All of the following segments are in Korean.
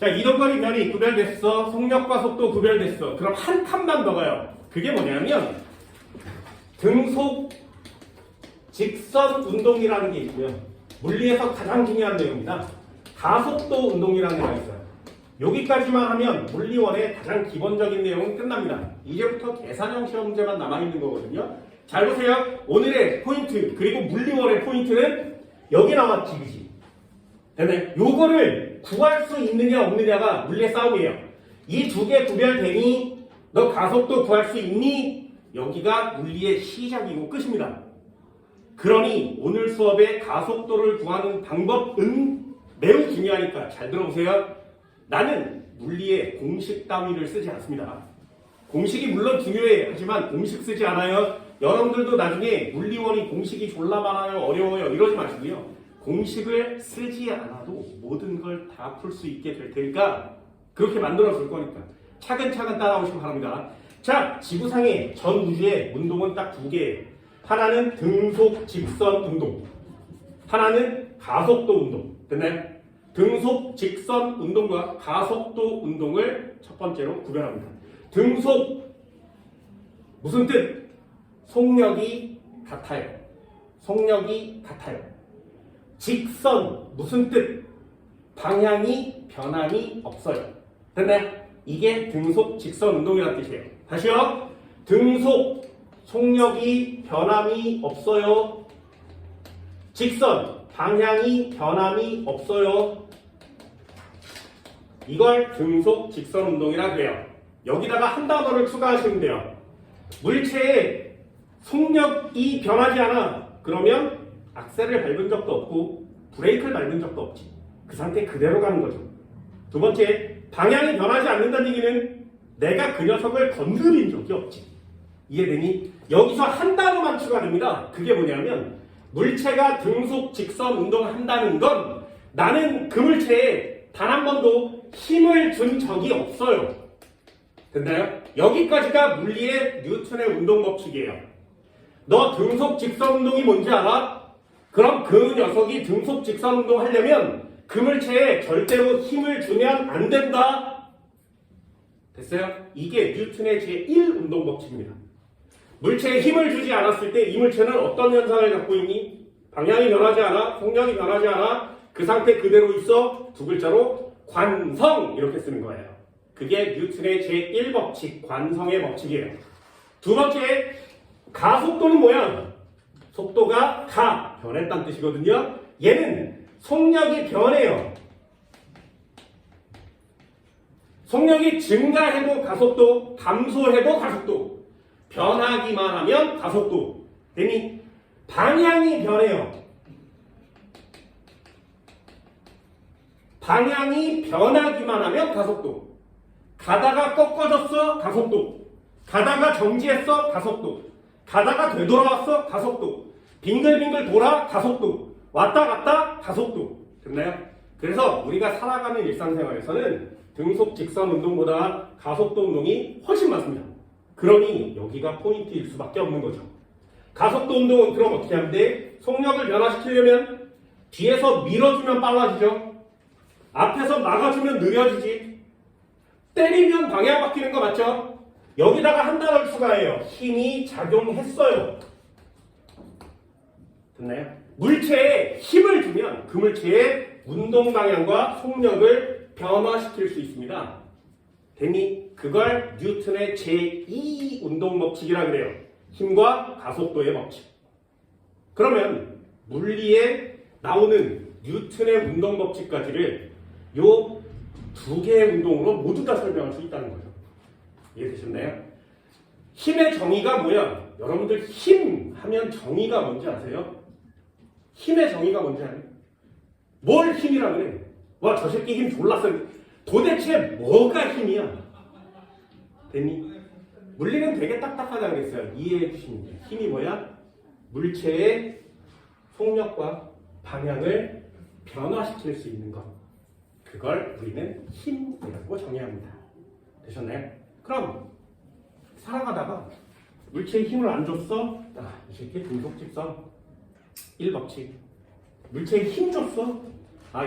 자, 이동거리 변이 구별됐어. 속력과 속도 구별됐어. 그럼 한 칸만 더 가요. 그게 뭐냐면 등속 직선 운동이라는 게 있고요. 물리에서 가장 중요한 내용입니다. 가속도 운동이라는 게 있어요. 여기까지만 하면 물리원의 가장 기본적인 내용은 끝납니다. 이제부터 계산형 시험 문제만 남아있는 거거든요. 잘 보세요. 오늘의 포인트 그리고 물리원의 포인트는 여기 나왔지, 그지? 됐네. 요거를 구할 수 있느냐 없느냐가 물리의 싸움이에요. 이 두 개 구별되니 너 가속도 구할 수 있니? 여기가 물리의 시작이고 끝입니다. 그러니 오늘 수업의 가속도를 구하는 방법은 매우 중요하니까 잘 들어보세요. 나는 물리의 공식 따위를 쓰지 않습니다. 공식이 물론 중요해. 하지만 공식 쓰지 않아요. 여러분들도 나중에 물리원이 공식이 졸라 많아요, 어려워요 이러지 마시고요. 공식을 쓰지 않아도 모든 걸 다 풀 수 있게 될 테니까 그렇게 만들어 줄 거니까 차근차근 따라오시기 바랍니다. 자, 지구상의 전 우주의 운동은 딱 두 개예요. 하나는 등속 직선 운동, 하나는 가속도 운동. 됐나요? 등속 직선 운동과 가속도 운동을 첫 번째로 구별합니다. 등속 무슨 뜻? 속력이 같아요. 속력이 같아요. 직선 무슨 뜻? 방향이 변함이 없어요. 됐나요? 이게 등속 직선 운동이라는 뜻이에요. 다시요. 등속 속력이 변함이 없어요. 직선 방향이 변함이 없어요. 이걸 등속 직선 운동이라고 해요. 여기다가 한 단어를 추가하시면 돼요. 물체의 속력이 변하지 않아. 그러면 악셀을 밟은 적도 없고 브레이크를 밟은 적도 없지. 그 상태 그대로 가는 거죠. 두 번째, 방향이 변하지 않는다는 얘기는 내가 그 녀석을 건드린 적이 없지. 이해되니? 여기서 한 단어만 추가됩니다. 그게 뭐냐면 물체가 등속 직선 운동을 한다는 건 나는 그 물체에 단 한 번도 힘을 준 적이 없어요. 됐나요? 여기까지가 물리의 뉴턴의 운동 법칙이에요. 너 등속 직선 운동이 뭔지 알아? 그럼 그 녀석이 등속 직선 운동 하려면 그 물체에 절대로 힘을 주면 안 된다. 됐어요? 이게 뉴턴의 제1 운동 법칙입니다. 물체에 힘을 주지 않았을 때 이 물체는 어떤 현상을 갖고 있니? 방향이 변하지 않아? 속력이 변하지 않아? 그 상태 그대로 있어? 두 글자로 관성 이렇게 쓰는 거예요. 그게 뉴턴의 제1 법칙, 관성의 법칙이에요. 두 번째, 가속도는 뭐야? 속도가 변했다는 뜻이거든요. 얘는 속력이 변해요. 속력이 증가해도 가속도, 감소해도 가속도, 변하기만 하면 가속도. 되니 방향이 변해요. 방향이 변하기만 하면 가속도. 가다가 꺾어졌어, 가속도. 가다가 정지했어, 가속도. 가다가 되돌아왔어, 가속도. 빙글빙글 돌아, 가속도. 왔다 갔다, 가속도. 됐나요? 그래서 우리가 살아가는 일상생활에서는 등속 직선 운동보다 가속도 운동이 훨씬 많습니다. 그러니 여기가 포인트일 수밖에 없는 거죠. 가속도 운동은 그럼 어떻게 하면 돼? 속력을 변화시키려면 뒤에서 밀어주면 빨라지죠. 앞에서 막아주면 느려지지. 때리면 방향 바뀌는 거 맞죠? 여기다가 한 단어를 추가해요. 힘이 작용했어요. 됐나요? 물체에 힘을 주면 그 물체의 운동 방향과 속력을 변화시킬 수 있습니다. 되니 그걸 뉴턴의 제2 운동 법칙이라고 그래요. 힘과 가속도의 법칙. 그러면 물리에 나오는 뉴턴의 운동 법칙까지를 요 두 개의 운동으로 모두 다 설명할 수 있다는 거죠. 이해되셨나요? 힘의 정의가 뭐야? 여러분들 힘 하면 정의가 뭔지 아세요? 힘의 정의가 뭔지 아세요? 뭘 힘이라 그래? 와, 저 새끼 힘 졸라 세. 도대체 뭐가 힘이야? 됐니? 물리는 되게 딱딱하다고 그랬어요. 이해해 주시면 돼요. 힘이 뭐야? 물체의 속력과 방향을 변화시킬 수 있는 것. 그걸 우리는 힘이라고 정의합니다. 되셨나요? 그럼 살아가다가 물체에 힘을 안 줬어? 이 새끼 등속 직선 1법칙. 물체에 힘 줬어?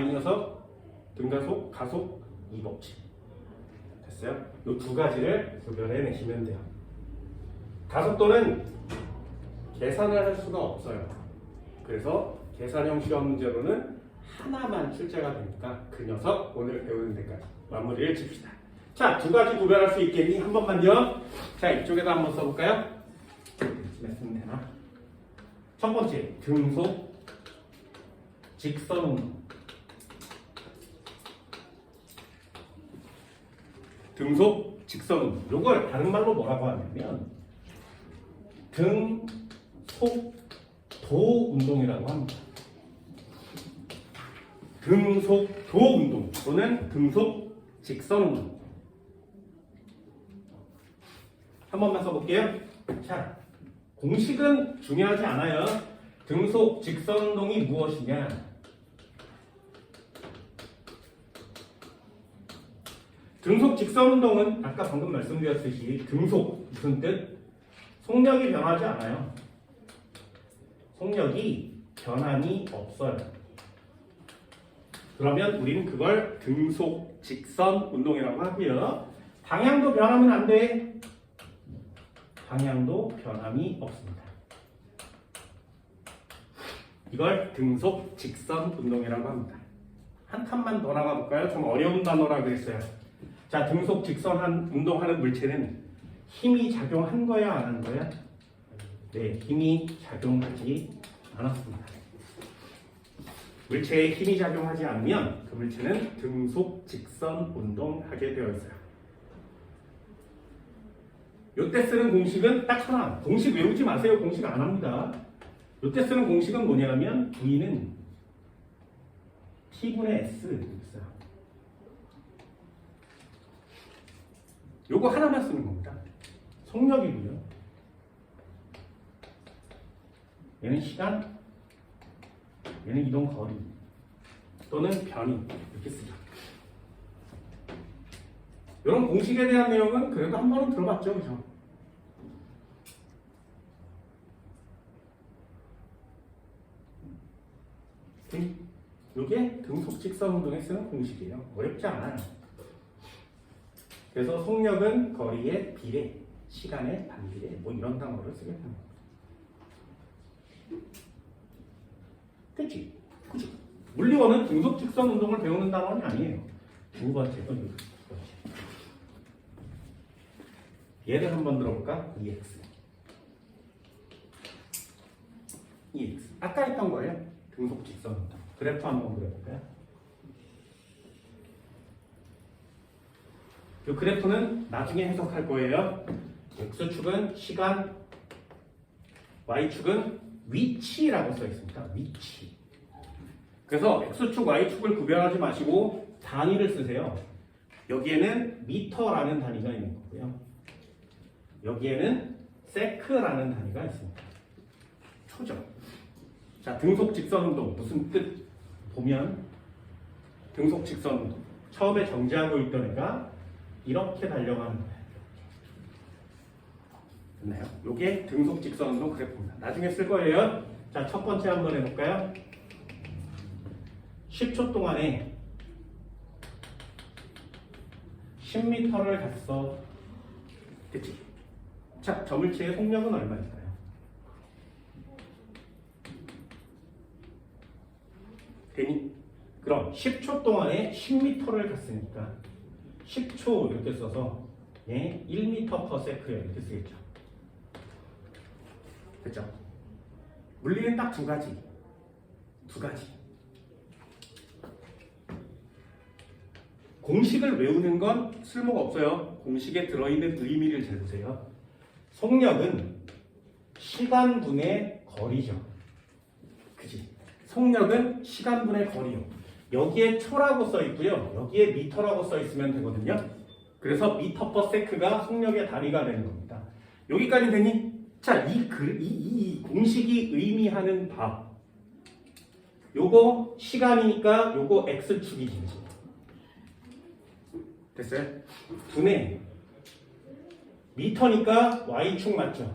이 녀석 등가속, 가속 이 법칙. 됐어요? 이 두 가지를 구별해내시면 돼요. 가속도는 계산을 할 수가 없어요. 그래서 계산형 시험 문제로는 하나만 출제가 되니까 그 녀석 오늘 배우는 데까지 마무리를 칩시다. 자, 두 가지 구별할 수 있겠니? 한 번만요. 자, 이쪽에다 한번 써볼까요? 쓰면 되나? 첫 번째, 등속 직선 운동. 등속 직선 운동. 이걸 다른 말로 뭐라고 하냐면 등속도 운동이라고 합니다. 등속도 운동 또는 등속 직선 운동. 한 번만 써볼게요. 자, 공식은 중요하지 않아요. 등속 직선 운동이 무엇이냐? 등속 직선 운동은 아까 방금 말씀드렸듯이 등속 무슨 뜻? 속력이 변하지 않아요. 속력이 변함이 없어요. 그러면 우리는 그걸 등속 직선 운동이라고 하고요. 방향도 변하면 안 돼. 방향도 변함이 없습니다. 이걸 등속 직선 운동이라고 합니다. 한 칸만 더 나가 볼까요? 좀 어려운 단어라 그랬어요. 자, 등속 직선 운동하는 물체는 힘이 작용한 거야, 안 한 거야? 네, 힘이 작용하지 않았습니다. 물체에 힘이 작용하지 않으면 그 물체는 등속 직선 운동하게 되어 있어요. 요때 쓰는 공식은 딱 하나. 공식 외우지 마세요. 공식 안 합니다. 요때 쓰는 공식은 뭐냐면 V는 T분의 S 이렇게 써요. 요거 하나만 쓰는 겁니다. 속력이고요. 얘는 시간, 얘는 이동 거리 또는 변이 이렇게 쓰죠. 이런 공식에 대한 내용은 그래도 한 번은 들어봤죠, 그죠? 이게 등속 직선 운동에 쓰는 공식이에요. 어렵지 않아요. 그래서 속력은 거리의 비례, 시간의 반비례, 뭐 이런 단어를 쓰게 되는 거예요. 그치? 그치? 물리원은 등속 직선 운동을 배우는 단원이 아니에요. 두 번째, 두 번째. 얘를 한번 들어볼까? EX. EX. 아까 했던 거예요. 등속 직선 운동. 그래프 한번 그려볼까요? 이 그래프는 나중에 해석할 거예요. X축은 시간, Y축은 위치라고 써 있습니다. 위치. 그래서 X축, Y축을 구별하지 마시고 단위를 쓰세요. 여기에는 미터라는 단위가 있는 거고요. 여기에는 세크라는 단위가 있습니다. 초죠. 자, 등속 직선 운동 무슨 뜻? 보면 등속 직선 운동. 처음에 정지하고 있던 애가 이렇게 달려가는 거예요. 됐나요? 요게 등속 직선 운동 그래프입니다. 나중에 쓸 거예요. 자, 첫 번째 한번 해볼까요? 10초 동안에 10m를 갔어. 그치? 자, 저 물체의 속력은 얼마일까요? 되니? 그럼 10초 동안에 10m를 갔으니까 10초 이렇게 써서 1m/s예요. 이렇게 쓰겠죠. 됐죠? 물리는 딱 두 가지. 두 가지. 공식을 외우는 건 쓸모가 없어요. 공식에 들어있는 의미를 잘 보세요. 속력은 시간분의 거리죠. 그치? 속력은 시간분의 거리요. 여기에 초라고 써 있고요. 여기에 미터라고 써 있으면 되거든요. 그래서 미터/세크가 속력의 단위가 되는 겁니다. 여기까지 되니? 자, 이 공식이 의미하는 바. 요거 시간이니까 요거 x축이지. 됐어요? 분의 미터니까 y축 맞죠?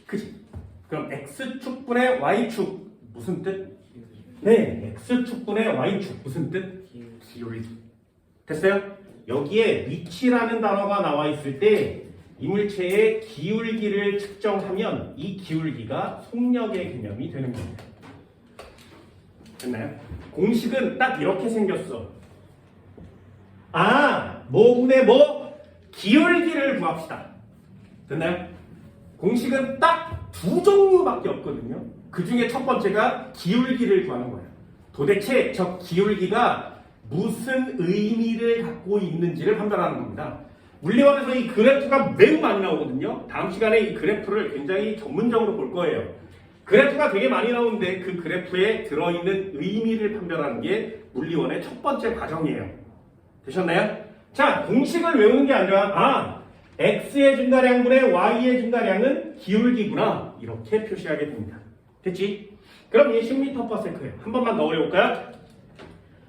그치? 그럼 x축분의 y축 무슨 뜻? 네, x축분의 y축 무슨 뜻? 기울기. 됐어요? 여기에 위치라는 단어가 나와 있을 때 이물체의 기울기를 측정하면 이 기울기가 속력의 개념이 되는 겁니다. 됐나요? 공식은 딱 이렇게 생겼어. 뭐분의 뭐? 기울기를 구합시다. 됐나요? 공식은 딱 두 종류밖에 없거든요. 그 중에 첫 번째가 기울기를 구하는 거예요. 도대체 저 기울기가 무슨 의미를 갖고 있는지를 판단하는 겁니다. 물리원에서 이 그래프가 매우 많이 나오거든요. 다음 시간에 이 그래프를 굉장히 전문적으로 볼 거예요. 그래프가 되게 많이 나오는데 그 그래프에 들어있는 의미를 판별하는 게 물리원의 첫 번째 과정이에요. 되셨나요? 자, 공식을 외우는 게 아니라 x의 증가량분의 y의 증가량은 기울기구나 이렇게 표시하게 됩니다. 됐지? 그럼 이게 10m/s예요. 한 번만 더 그려볼까요?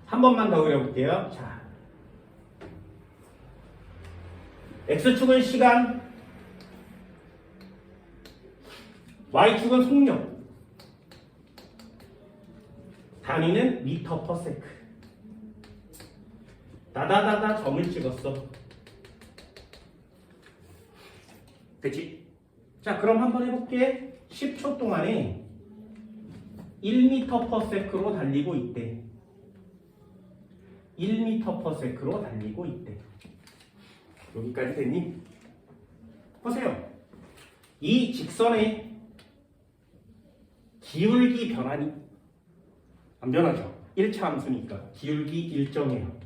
한 번만 더 그려볼게요. 자, x축은 시간, y축은 속력, 단위는 m/s. 다다다다 점을 찍었어. 됐지? 자, 그럼 한번 해볼게. 10초 동안에 1m/s로 달리고 있대. 1m/s로 달리고 있대. 여기까지 됐니? 보세요. 이 직선의 기울기 변화니? 안 변하죠. 1차 함수니까 기울기 일정해요.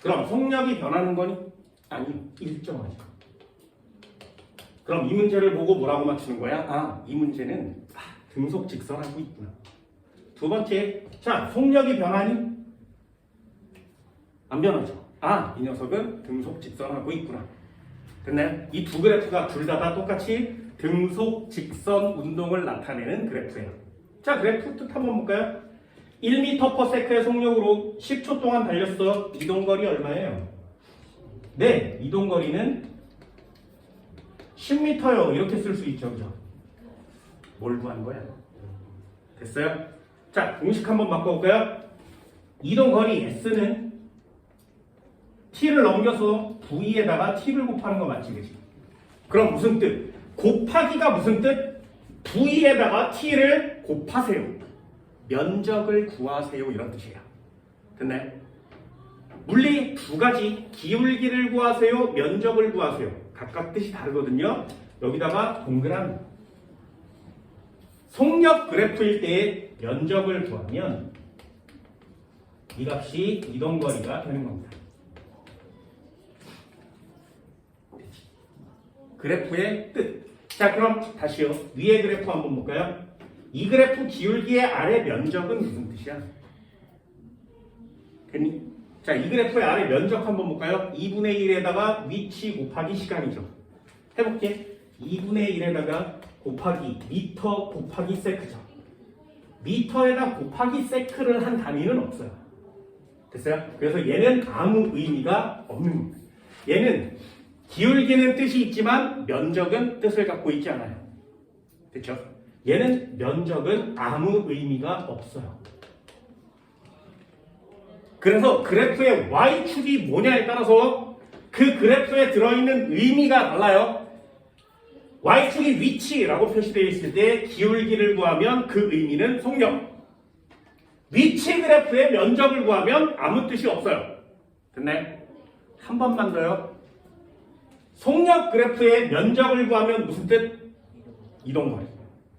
그럼 속력이 변하는 거니? 아니, 일정하죠. 그럼 이 문제를 보고 뭐라고 맞추는 거야? 이 문제는 등속 직선하고 있구나. 두 번째, 자, 속력이 변하니? 안 변하죠. 이 녀석은 등속 직선하고 있구나. 됐나요? 이 두 그래프가 둘 다 똑같이 등속 직선 운동을 나타내는 그래프예요. 자, 그래프 뜻 한번 볼까요? 1m/s의 속력으로 10초 동안 달렸어. 이동거리 얼마예요? 네, 이동거리는 10m요. 이렇게 쓸 수 있죠. 그죠? 뭘 구하는 거야? 됐어요? 자, 공식 한번 바꿔볼까요? 이동거리 S는 T를 넘겨서 V에다가 T를 곱하는 거 맞지? 그치? 그럼 무슨 뜻? 곱하기가 무슨 뜻? V에다가 T를 곱하세요. 면적을 구하세요. 이런 뜻이에요. 됐나요? 물리 두 가지, 기울기를 구하세요, 면적을 구하세요. 각각 뜻이 다르거든요. 여기다가 동그라미. 속력 그래프일 때 면적을 구하면 이 값이 이동거리가 되는 겁니다. 그래프의 뜻. 자, 그럼 다시요. 위의 그래프 한번 볼까요? 이 그래프 기울기의 아래 면적은 무슨 뜻이야? 됐니? 자, 이 그래프의 아래 면적 한번 볼까요? 2분의 1에다가 위치 곱하기 시간이죠. 해볼게. 2분의 1에다가 곱하기 미터 곱하기 세크죠. 미터에다 곱하기 세크를 한 단위는 없어요. 됐어요? 그래서 얘는 아무 의미가 없는 겁니다. 얘는 기울기는 뜻이 있지만 면적은 뜻을 갖고 있지 않아요. 됐죠? 얘는 면적은 아무 의미가 없어요. 그래서 그래프의 y축이 뭐냐에 따라서 그 그래프에 들어있는 의미가 달라요. y축이 위치라고 표시되어 있을 때 기울기를 구하면 그 의미는 속력. 위치 그래프의 면적을 구하면 아무 뜻이 없어요. 됐나요? 한 번만 더요. 속력 그래프의 면적을 구하면 무슨 뜻? 이동거리.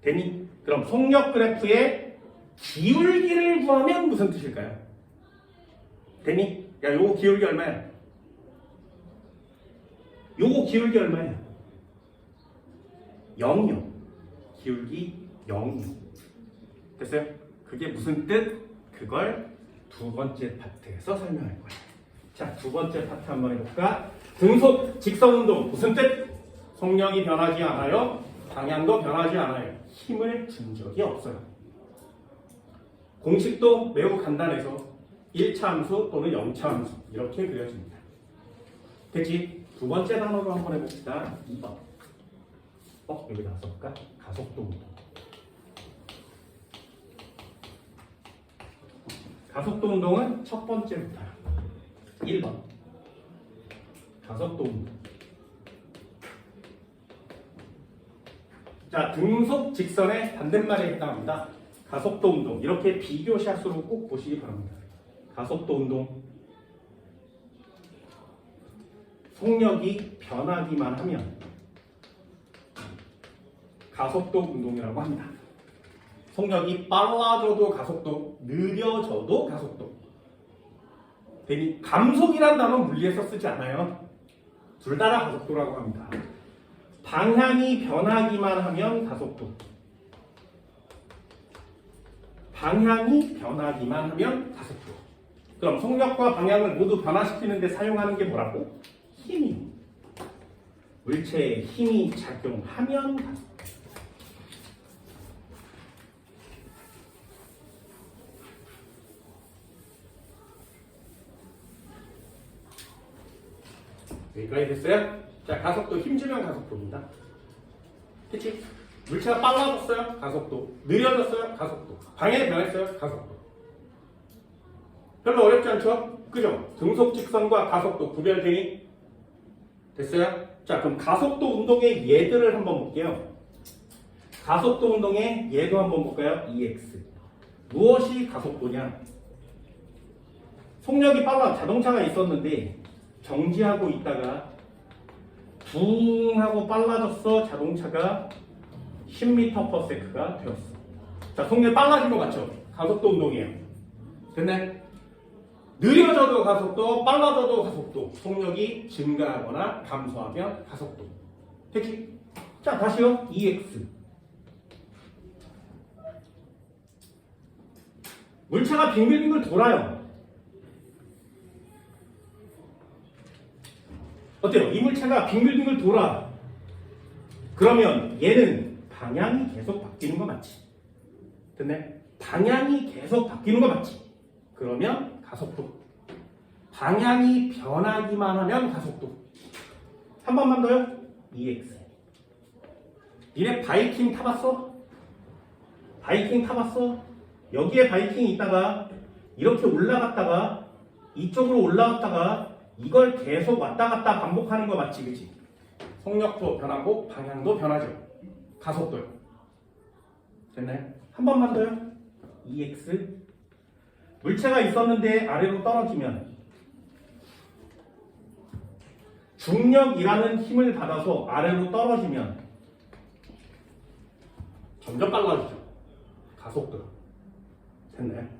됐니? 그럼 속력 그래프의 기울기를 구하면 무슨 뜻일까요? 됐니? 야, 요거 기울기 얼마야? 요거 기울기 얼마야? 0이요. 기울기 0이요. 됐어요? 그게 무슨 뜻? 그걸 두 번째 파트에서 설명할 거야. 자, 두 번째 파트 한번 해볼까? 등속 직선운동 무슨 뜻? 속력이 변하지 않아요. 방향도 변하지 않아요. 힘을 준 적이 없어요. 공식도 매우 간단해서 1차 함수 또는 0차 함수 이렇게 그려집니다. 됐지? 두 번째 단어로 한번 해봅시다. 2번. 여기다 써볼까? 가속도 운동. 가속도 운동은 첫 번째부터요. 1번. 가속도 운동. 자, 등속 직선의 반대말에 해당합니다. 가속도 운동. 이렇게 비교샷으로 꼭 보시기 바랍니다. 가속도 운동. 속력이 변하기만 하면 가속도 운동이라고 합니다. 속력이 빨라져도 가속도, 느려져도 가속도. 괜히 감속이란 단어 물리에서 쓰지 않아요. 둘 다 가속도라고 합니다. 방향이 변하기만 하면 가속도. 방향이 변하기만 하면 가속도. 그럼 속력과 방향을 모두 변화시키는 데 사용하는 게 뭐라고? 힘이. 물체에 힘이 작용하면 가속도. 여기까지 됐어요? 자, 가속도 힘주면 가속도입니다. 그치? 물체가 빨라졌어요? 가속도. 느려졌어요? 가속도. 방향이 변했어요? 가속도. 별로 어렵지 않죠? 그죠? 등속 직선과 가속도 구별되니? 됐어요? 자, 그럼 가속도 운동의 예들을 한번 볼게요. 가속도 운동의 예도 한번 볼까요? EX. 무엇이 가속도냐? 속력이 빨라 자동차가 있었는데 정지하고 있다가 붕 하고 빨라졌어. 자동차가 10m/s가 되었어. 자, 속력이 빨라진 거 맞죠? 가속도 운동이에요. 됐네? 느려져도 가속도, 빨라져도 가속도. 속력이 증가하거나 감소하면 가속도. 됐지? 자, 다시요. EX. 물체가 빙글빙글 돌아요. 어때요? 이 물체가 빙글빙글 돌아. 그러면 얘는 방향이 계속 바뀌는 거 맞지? 됐네? 방향이 계속 바뀌는 거 맞지? 그러면 가속도. 방향이 변하기만 하면 가속도. 한 번만 더요. EX. 니네 바이킹 타봤어? 바이킹 타봤어? 여기에 바이킹이 있다가 이렇게 올라갔다가 이쪽으로 올라갔다가 이걸 계속 왔다 갔다 반복하는 거 맞지? 그치? 속력도 변하고 방향도 변하죠. 가속도요. 됐나요? 한 번만 더요. EX. 물체가 있었는데 아래로 떨어지면 중력이라는 힘을 받아서 아래로 떨어지면 점점 빨라지죠. 가속도. 됐나요?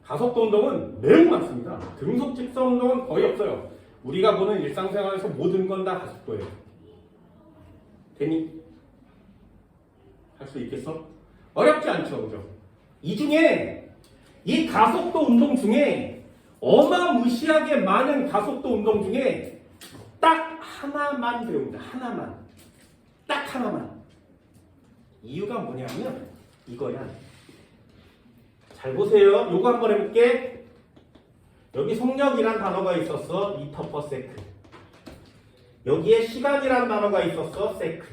가속도 운동은 매우 많습니다. 등속 직선 운동은 거의 없어요. 우리가 보는 일상생활에서 모든 건 다 가속도예요. 되니? 할 수 있겠어? 어렵지 않죠, 그죠? 이 중에 이 가속도 운동 중에 어마무시하게 많은 가속도 운동 중에 딱 하나만 배웁니다. 하나만. 딱 하나만. 이유가 뭐냐면 이거야. 잘 보세요. 요거 한번 해볼게. 여기 속력이란 단어가 있었어. m/s. 여기에 시간이란 단어가 있었어. 세크.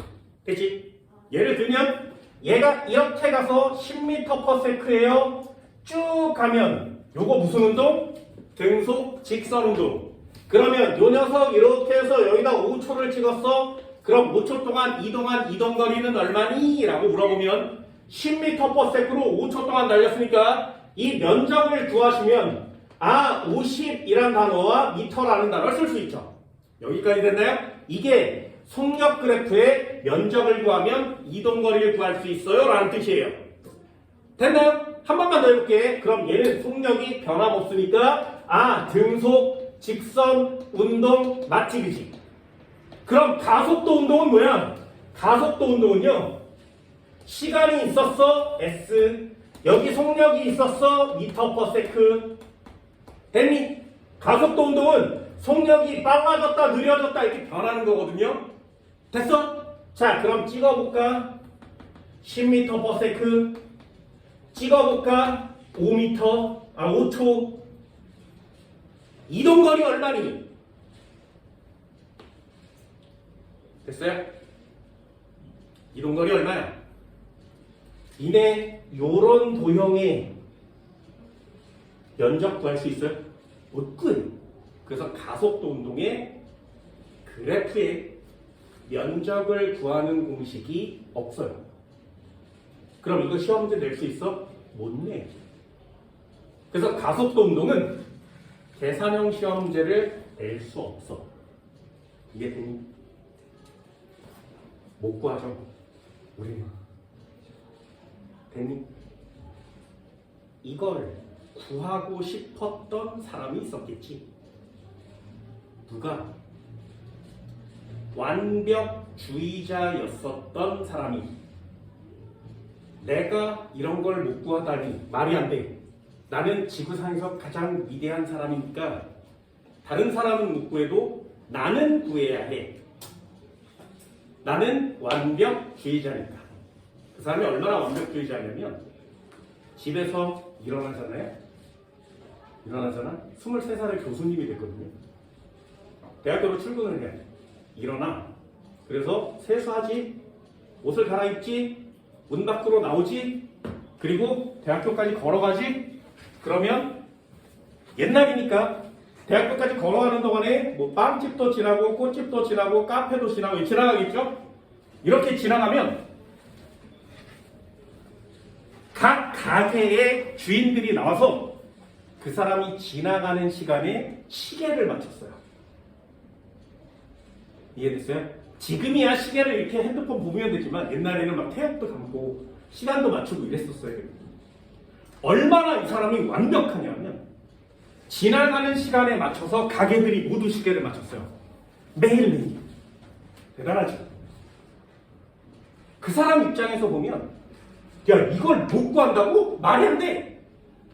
됐지? 예를 들면 얘가 이렇게 가서 10m/s예요. 쭉 가면 요거 무슨 운동? 등속 직선 운동. 그러면 요 녀석 이렇게 해서 여기다 5초를 찍었어. 그럼 5초 동안 이동 거리는 얼마니? 라고 물어보면 10m/s로 5초 동안 달렸으니까 이 면적을 구하시면 50이란 단어와 미터라는 단어를 쓸 수 있죠. 여기까지 됐나요? 이게 속력 그래프의 면적을 구하면 이동거리를 구할 수 있어요 라는 뜻이에요. 됐나요? 한 번만 더 해볼게. 그럼 얘는 속력이 변함없으니까 등속, 직선, 운동, 맞지 그지? 그럼 가속도 운동은 뭐야? 가속도 운동은요, 시간이 있었어. S. 여기 속력이 있었어. m/s. 됐니? 가속도 운동은 속력이 빨라졌다 느려졌다 이렇게 변하는 거거든요. 됐어? 자, 그럼 찍어볼까? 10m/s. 찍어볼까? 5초. 이동거리 얼마니? 됐어요? 이동거리 얼마야? 이내 요런 도형의 면적 구할 수 있어요? 못 구해요. 그래서 가속도 운동의 그래프에 면적을 구하는 공식이 없어요. 그럼 이거 시험 문제 낼 수 있어? 못 내. 그래서 가속도 운동은 계산형 시험 문제를 낼 수 없어. 이게 되니? 못 구하죠. 우리는. 되니? 이걸 구하고 싶었던 사람이 있었겠지. 누가? 완벽주의자였었던 사람이 내가 이런 걸 못 구하다니 말이 안 돼. 나는 지구상에서 가장 위대한 사람이니까 다른 사람은 못 구해도 나는 구해야 해. 나는 완벽주의자니까. 그 사람이 얼마나 완벽주의자냐면 집에서 일어나잖아. 23살의 교수님이 됐거든요. 대학교로 출근을 해. 일어나. 그래서 세수하지, 옷을 갈아입지, 문 밖으로 나오지, 그리고 대학교까지 걸어가지. 그러면 옛날이니까 대학교까지 걸어가는 동안에 뭐 빵집도 지나고 꽃집도 지나고 카페도 지나고 지나가겠죠? 이렇게 지나가면 각 가게의 주인들이 나와서 그 사람이 지나가는 시간에 시계를 맞췄어요. 이해됐어요? 지금이야 시계를 이렇게 핸드폰 보면 되지만 옛날에는 막 태엽도 감고 시간도 맞추고 이랬었어요. 얼마나 이 사람이 완벽하냐면 지나가는 시간에 맞춰서 가게들이 모두 시계를 맞췄어요. 매일매일. 대단하죠? 그 사람 입장에서 보면 야 이걸 못 구한다고? 말이 안 돼.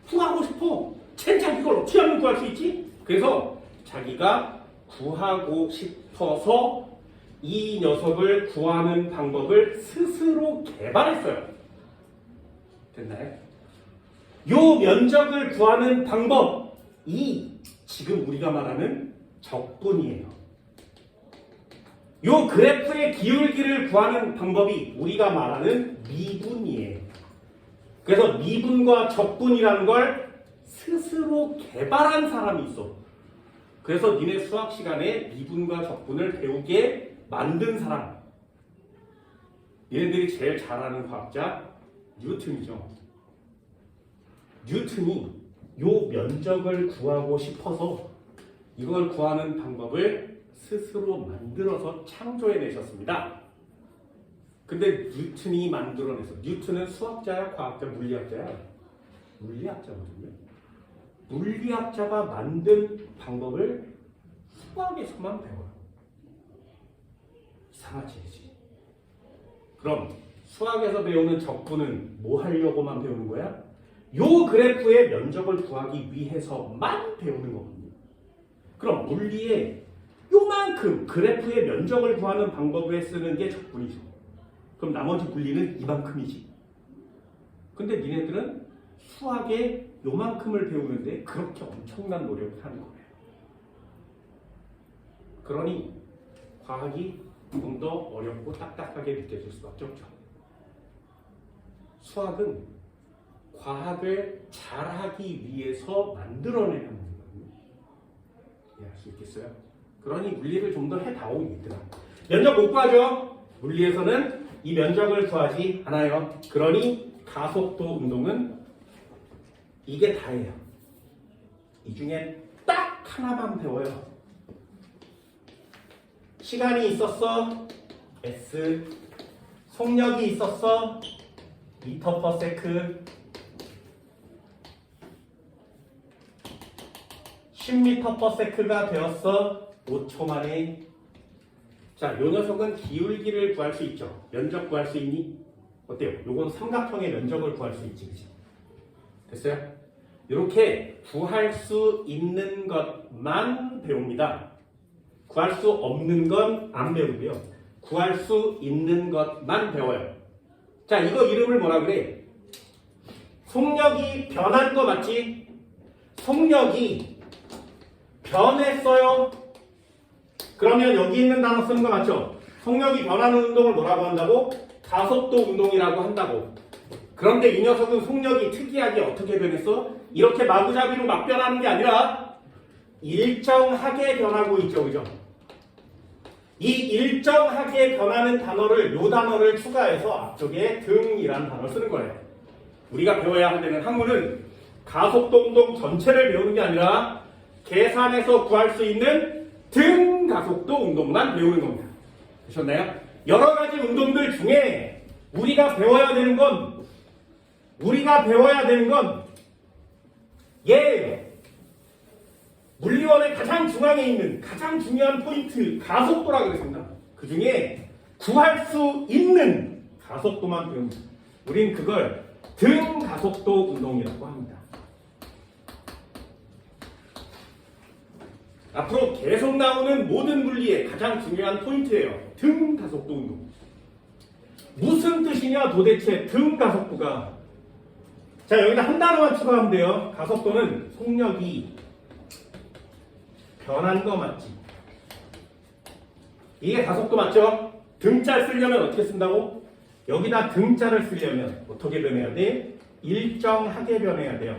구하고 싶어. 젠장 이걸 어떻게 하면 구할 수 있지? 그래서 자기가 구하고 싶어서 이 녀석을 구하는 방법을 스스로 개발했어요. 됐나요? 요 면적을 구하는 방법이 지금 우리가 말하는 적분이에요. 요 그래프의 기울기를 구하는 방법이 우리가 말하는 미분이에요. 그래서 미분과 적분이라는 걸 스스로 개발한 사람이 있어. 그래서 니네 수학 시간에 미분과 적분을 배우게 만든 사람. 얘네들이 제일 잘 아는 과학자 뉴턴이죠. 뉴턴이 요 면적을 구하고 싶어서 이걸 구하는 방법을 스스로 만들어서 창조해내셨습니다. 근데 뉴턴이 만들어내서 뉴턴은 수학자야, 과학자, 물리학자야? 물리학자거든요. 물리학자가 만든 방법을 수학에서만 배워요. 이상하지? 그럼 수학에서 배우는 적분은 뭐 하려고만 배우는 거야? 요 그래프의 면적을 구하기 위해서만 배우는 거거든요. 그럼 물리에 요만큼 그래프의 면적을 구하는 방법에 쓰는 게 적분이죠. 그럼 나머지 물리는 이만큼이지. 근데 니네들은 수학에 요만큼을 배우는데 그렇게 엄청난 노력을 하는 거예요. 그러니 과학이 좀 더 어렵고 딱딱하게 느껴질 수밖에 없죠. 수학은 과학을 잘하기 위해서 만들어내는 거거든요. 이해할 수 있겠어요? 그러니 물리를 좀 더 해다오 얘들아. 면적 못 구하죠? 물리에서는 이 면적을 구하지 않아요. 그러니 가속도 운동은 이게 다예요. 이 중에 딱 하나만 배워요. 시간이 있었어. S. 속력이 있었어. 미터 퍼 세크. 10m per sec가 되었어. 5초 만에. 자, 요 녀석은 기울기를 구할 수 있죠. 면적 구할 수 있니? 어때요? 요건 삼각형의 면적을 구할 수 있지, 그치? 됐어요? 이렇게 구할 수 있는 것만 배웁니다. 구할 수 없는 건 안 배우고요. 구할 수 있는 것만 배워요. 자, 이거 이름을 뭐라 그래? 속력이 변한 거 맞지? 속력이 변했어요. 그러면 여기 있는 단어 쓰는 거 맞죠? 속력이 변하는 운동을 뭐라고 한다고? 가속도 운동이라고 한다고. 그런데 이 녀석은 속력이 특이하게 어떻게 변했어? 이렇게 마구잡이로 막 변하는 게 아니라 일정하게 변하고 있죠. 그죠? 이 일정하게 변하는 단어를, 요 단어를 추가해서 앞쪽에 등이라는 단어를 쓰는 거예요. 우리가 배워야 되는 학문은 가속도 운동 전체를 배우는 게 아니라 계산해서 구할 수 있는 등 가속도 운동만 배우는 겁니다. 되셨나요? 여러 가지 운동들 중에 우리가 배워야 되는 건 얘예요. 물리원의 가장 중앙에 있는 가장 중요한 포인트 가속도라고 그랬습니다. 그 중에 구할 수 있는 가속도만 배웁니다. 우린 그걸 등 가속도 운동이라고 합니다. 앞으로 계속 나오는 모든 물리의 가장 중요한 포인트예요. 등 가속도 운동. 무슨 뜻이냐 도대체 등 가속도가. 자, 여기다 한 단어만 추가하면 돼요. 가속도는 속력이 변한 거 맞지? 이게 가속도 맞죠? 등자 쓰려면 어떻게 쓴다고? 여기다 등자를 쓰려면 어떻게 변해야 돼? 일정하게 변해야 돼요.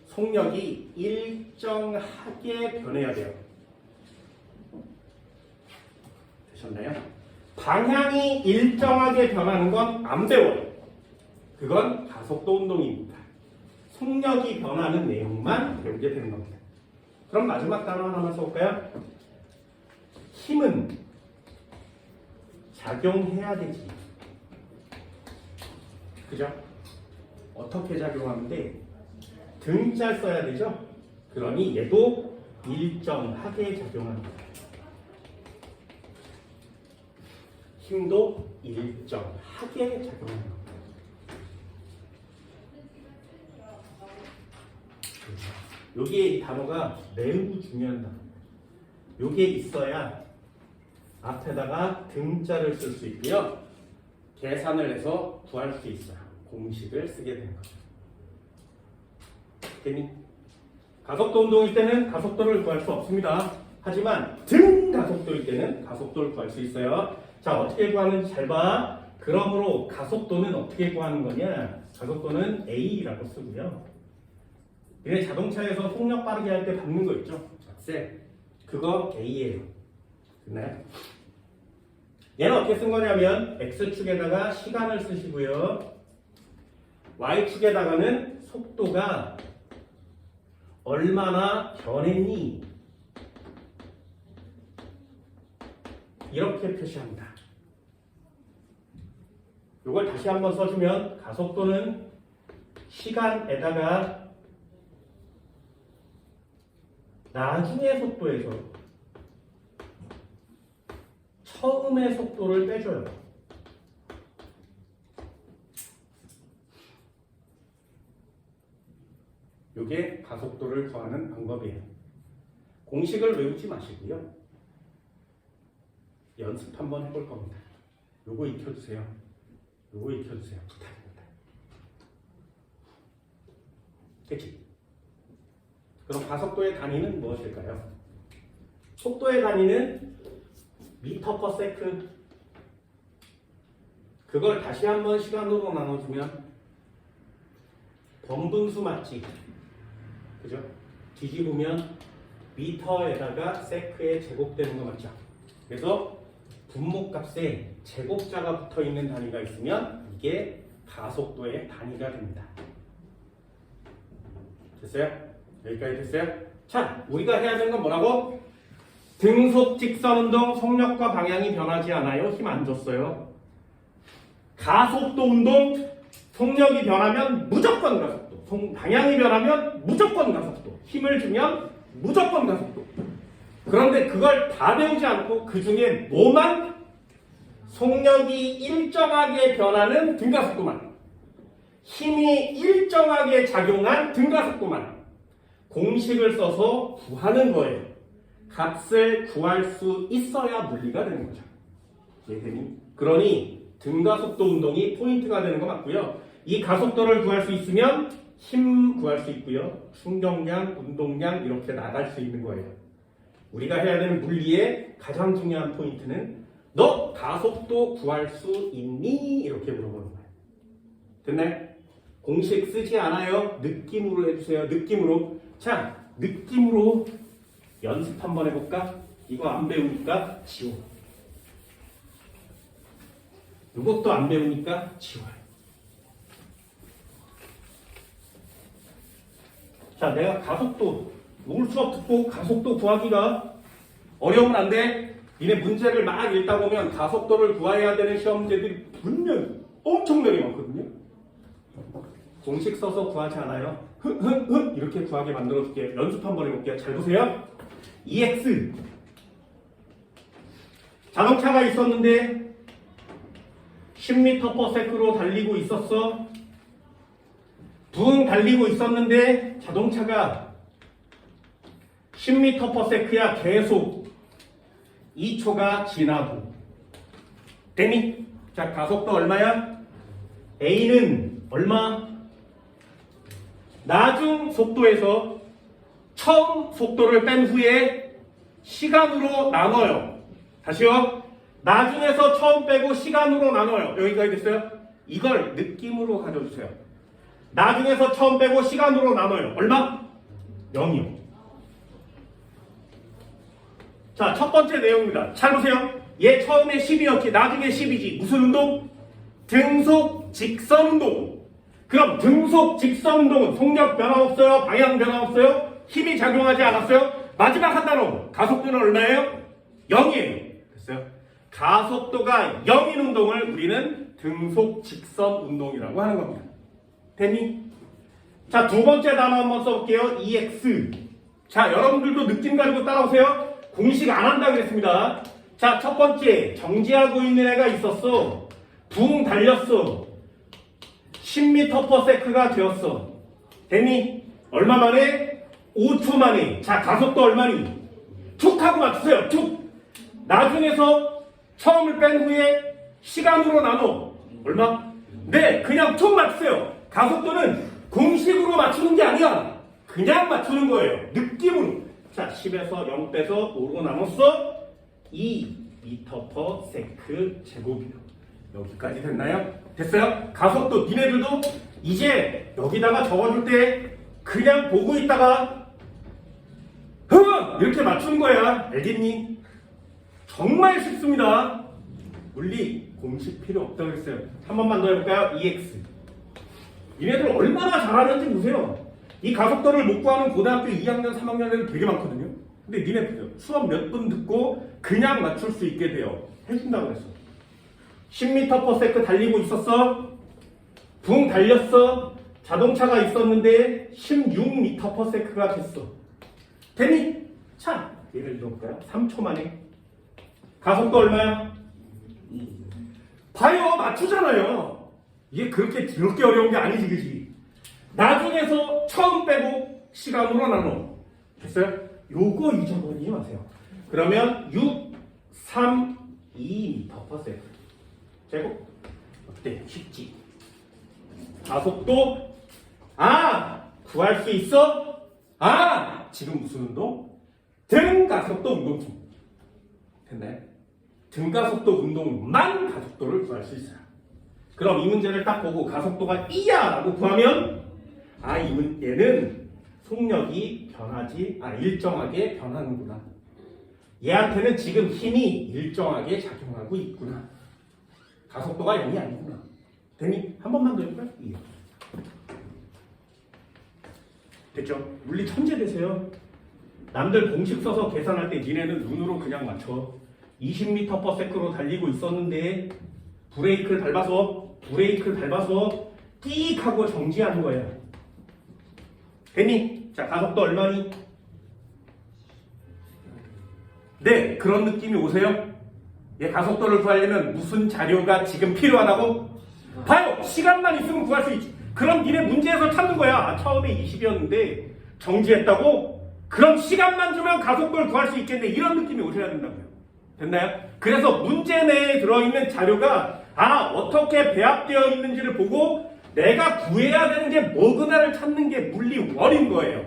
속력이 일정하게 변해야 돼요. 되셨나요? 방향이 일정하게 변하는 건 안 배워요. 그건 가속도 운동입니다. 속력이 변하는 내용만 배우게 되는 겁니다. 그럼 마지막 단어 하나만 써볼까요? 힘은 작용해야 되지. 그죠? 어떻게 작용하는데 등자 써야 되죠? 그러니 얘도 일정하게 작용합니다. 힘도 일정하게 작용합니다. 여기에 이 단어가 매우 중요한 단어. 요게 있어야 앞에다가 등자를 쓸 수 있고요. 계산을 해서 구할 수 있어요. 공식을 쓰게 되는 거죠. 됐니? 가속도 운동일 때는 가속도를 구할 수 없습니다. 하지만 등 가속도일 때는 가속도를 구할 수 있어요. 자, 어떻게 구하는지 잘 봐. 그러므로 가속도는 어떻게 구하는 거냐? 가속도는 A라고 쓰고요. 얘네 자동차에서 속력 빠르게 할 때 받는 거 있죠? 악셀. 그거 A예요. 됐나요? 얘는 어떻게 쓴 거냐면 X축에다가 시간을 쓰시고요. Y축에다가는 속도가 얼마나 변했니? 이렇게 표시합니다. 이걸 다시 한번 써주면 가속도는 시간에다가 나중의 속도에서 처음의 속도를 빼줘요. 이게 가속도를 구하는 방법이에요. 공식을 외우지 마시고요. 연습 한번 해볼 겁니다. 요거 익혀주세요. 요거 익혀주세요. 부탁입니다. 됐지? 그럼 가속도의 단위는 무엇일까요? 속도의 단위는 미터 퍼 세컨드. 그걸 다시 한번 시간으로 나눠주면 번분수 맞지? 그죠? 뒤집으면 미터에다가 세크에 제곱되는 거 맞죠? 그래서 분모값에 제곱자가 붙어있는 단위가 있으면 이게 가속도의 단위가 됩니다. 됐어요? 여기까지 됐어요? 자, 우리가 해야 되는 건 뭐라고? 등속 직선 운동 속력과 방향이 변하지 않아요. 힘 안 줬어요. 가속도 운동 속력이 변하면 무조건 가속도, 방향이 변하면 무조건 가속도, 힘을 주면 무조건 가속도. 그런데 그걸 다 배우지 않고 그 중에 뭐만? 속력이 일정하게 변하는 등가속도만, 힘이 일정하게 작용한 등가속도만 공식을 써서 구하는 거예요. 값을 구할 수 있어야 물리가 되는 거죠. 이해되니? 그러니 등가속도 운동이 포인트가 되는 거 맞고요. 이 가속도를 구할 수 있으면 힘 구할 수 있고요. 충격량, 운동량 이렇게 나갈 수 있는 거예요. 우리가 해야 되는 물리의 가장 중요한 포인트는 너 가속도 구할 수 있니? 이렇게 물어보는 거예요. 됐나요? 공식 쓰지 않아요. 느낌으로 해주세요. 느낌으로. 자, 느낌으로 연습 한번 해볼까? 이거 안 배우니까 지워. 이것도 안 배우니까 지워요. 자, 내가 가속도, 오늘 수업 듣고 가속도 구하기가 어려우면 안 돼. 니네 문제를 막 읽다 보면 가속도를 구해야 되는 시험 문제들이 분명히 엄청나게 많거든요. 공식 써서 구하지 않아요. 이렇게 구하게 만들어줄게요. 연습 한번 해볼게요. 잘 보세요. EX 자동차가 있었는데 10m/s로 달리고 있었어. 붕 달리고 있었는데 자동차가 10m/s야. 계속 2초가 지나고 됐니? 자, 가속도 얼마야? A는 얼마? 나중 속도에서 처음 속도를 뺀 후에 시간으로 나눠요. 다시요. 나중에서 처음 빼고 시간으로 나눠요. 여기까지 됐어요? 이걸 느낌으로 가져주세요. 나중에서 처음 빼고 시간으로 나눠요. 얼마? 0이요. 자, 첫 번째 내용입니다. 잘 보세요. 얘 처음에 10이었지. 나중에 10이지. 무슨 운동? 등속 직선 운동. 그럼 등속 직선 운동은 속력 변화 없어요? 방향 변화 없어요? 힘이 작용하지 않았어요? 마지막 한 단어. 가속도는 얼마예요? 0이에요. 됐어요? 가속도가 0인 운동을 우리는 등속 직선 운동이라고 하는 겁니다. 됐니? 자, 두 번째 단어 한번 써볼게요. EX. 자, 여러분들도 느낌 가지고 따라오세요. 공식 안 한다 그랬습니다. 자, 첫 번째. 정지하고 있는 애가 있었어. 붕 달렸어. 10m/s가 되었어. 됐니? 얼마 만에? 5초 만에. 자, 가속도 얼마니? 툭 하고 맞추세요. 툭. 나중에서 처음을 뺀 후에 시간으로 나눠. 얼마? 네, 그냥 툭 맞추세요. 가속도는 공식으로 맞추는 게 아니야. 그냥 맞추는 거예요. 느낌으로. 자, 10에서 0 빼서 5로 나눴어. 2m/s 제곱이요. 여기까지 됐나요? 됐어요? 가속도 니네들도 이제 여기다가 적어줄 때 그냥 보고 있다가 이렇게 맞추는 거야. 알겠니? 정말 쉽습니다. 물리 공식 필요 없다고 했어요. 한 번만 더 해볼까요? EX. 니네들 얼마나 잘하는지 보세요. 이 가속도를 못 구하는 고등학교 2학년, 3학년 애들 되게 많거든요. 근데 니네 수업 몇 분 듣고 그냥 맞출 수 있게 돼요. 해준다고 했어. 10m/s 달리고 있었어. 붕 달렸어. 자동차가 있었는데 16m/s가 됐어. 됐니? 자, 예를 들어볼까요? 3초 만에. 가속도 얼마야? 봐요. 맞추잖아요. 이게 그렇게 더럽게 어려운 게 아니지, 그지? 나중에서 처음 빼고 시간으로 나눠. 됐어요? 요거 잊어버리지 마세요. 그러면 6, 3, 2m/s. 제곱. 어때? 쉽지? 가속도. 구할 수 있어? 지금 무슨 운동? 등가속도 운동 중. 됐나요? 등가속도 운동만 가속도를 구할 수 있어요. 그럼 이 문제를 딱 보고 가속도가 이야 라고 구하면 이 문제는 속력이 일정하게 변하는구나. 얘한테는 지금 힘이 일정하게 작용하고 있구나. 가속도가 0이 아니구나. 됐니? 한 번만 더 해볼까요? 됐죠? 물리 천재 되세요. 남들 공식 써서 계산할 때 니네는 눈으로 그냥 맞춰. 20m/s로 달리고 있었는데 브레이크를 밟아서 띡 하고 정지하는 거야. 됐니? 자, 가속도 얼마니? 네, 그런 느낌이 오세요? 가속도를 구하려면 무슨 자료가 지금 필요하다고? 봐요! 시간만 있으면 구할 수 있지. 그럼 니네 문제에서 찾는 거야. 처음에 20이었는데 정지했다고? 그럼 시간만 주면 가속도를 구할 수 있겠네. 이런 느낌이 오셔야 된다고요. 됐나요? 그래서 문제 내에 들어있는 자료가 어떻게 배합되어 있는지를 보고 내가 구해야 되는 게 뭐구나를 찾는 게 물리 원인 거예요.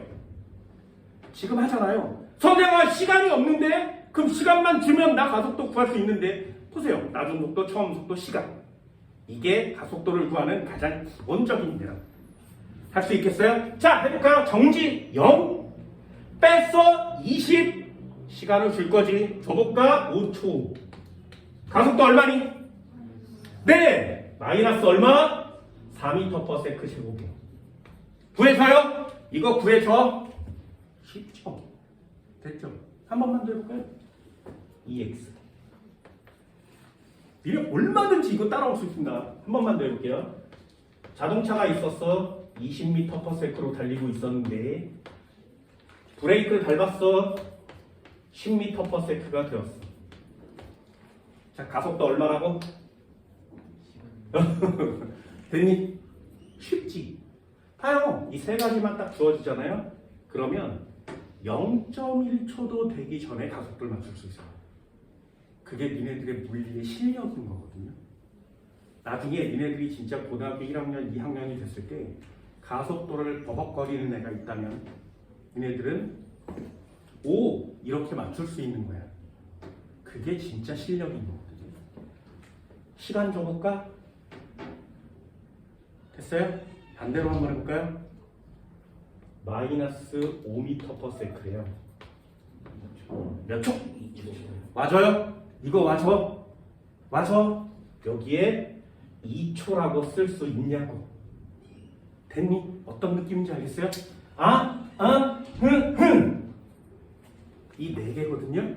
지금 하잖아요. 선생아, 시간이 없는데? 그럼 시간만 주면 나 가속도 구할 수 있는데. 보세요. 나중 속도, 처음 속도, 시간. 이게 가속도를 구하는 가장 기본적인 대로. 할 수 있겠어요? 자, 해볼까요? 정지 0 뺐어 20 시간을 줄 거지. 줘볼까? 5초. 가속도 얼마니? 네! 마이너스 얼마? 4m/s 제곱이요. 구해줘요? 이거 구해줘? 쉽죠? 됐죠? 한 번만 더 해볼까요? EX. 니네 얼마든지 이거 따라올 수 있습니다. 한 번만 더 해볼게요. 자동차가 있었어. 20m/s로 달리고 있었는데 브레이크를 밟았어. 10m/s가 되었어. 자, 가속도 얼마라고? 됐니? 쉽지? 봐요. 이 세 가지만 딱 주어지잖아요. 그러면 0.1초도 되기 전에 가속도를 맞출 수 있어요. 그게 니네들의 물리의 실력인 거거든요. 나중에 니네들이 진짜 고등학교 1학년, 2학년이 됐을 때 가속도를 버벅거리는 애가 있다면 니네들은 오! 이렇게 맞출 수 있는 거야. 그게 진짜 실력인 거거든요. 시간 줘볼까? 됐어요? 반대로 한번 해볼까요? 마이너스 5m/s래요. 몇 초? 맞아요? 이거 맞아? 맞아? 여기에 2초라고 쓸 수 있냐고. 됐니? 어떤 느낌인지 알겠어요? 이 네 개거든요.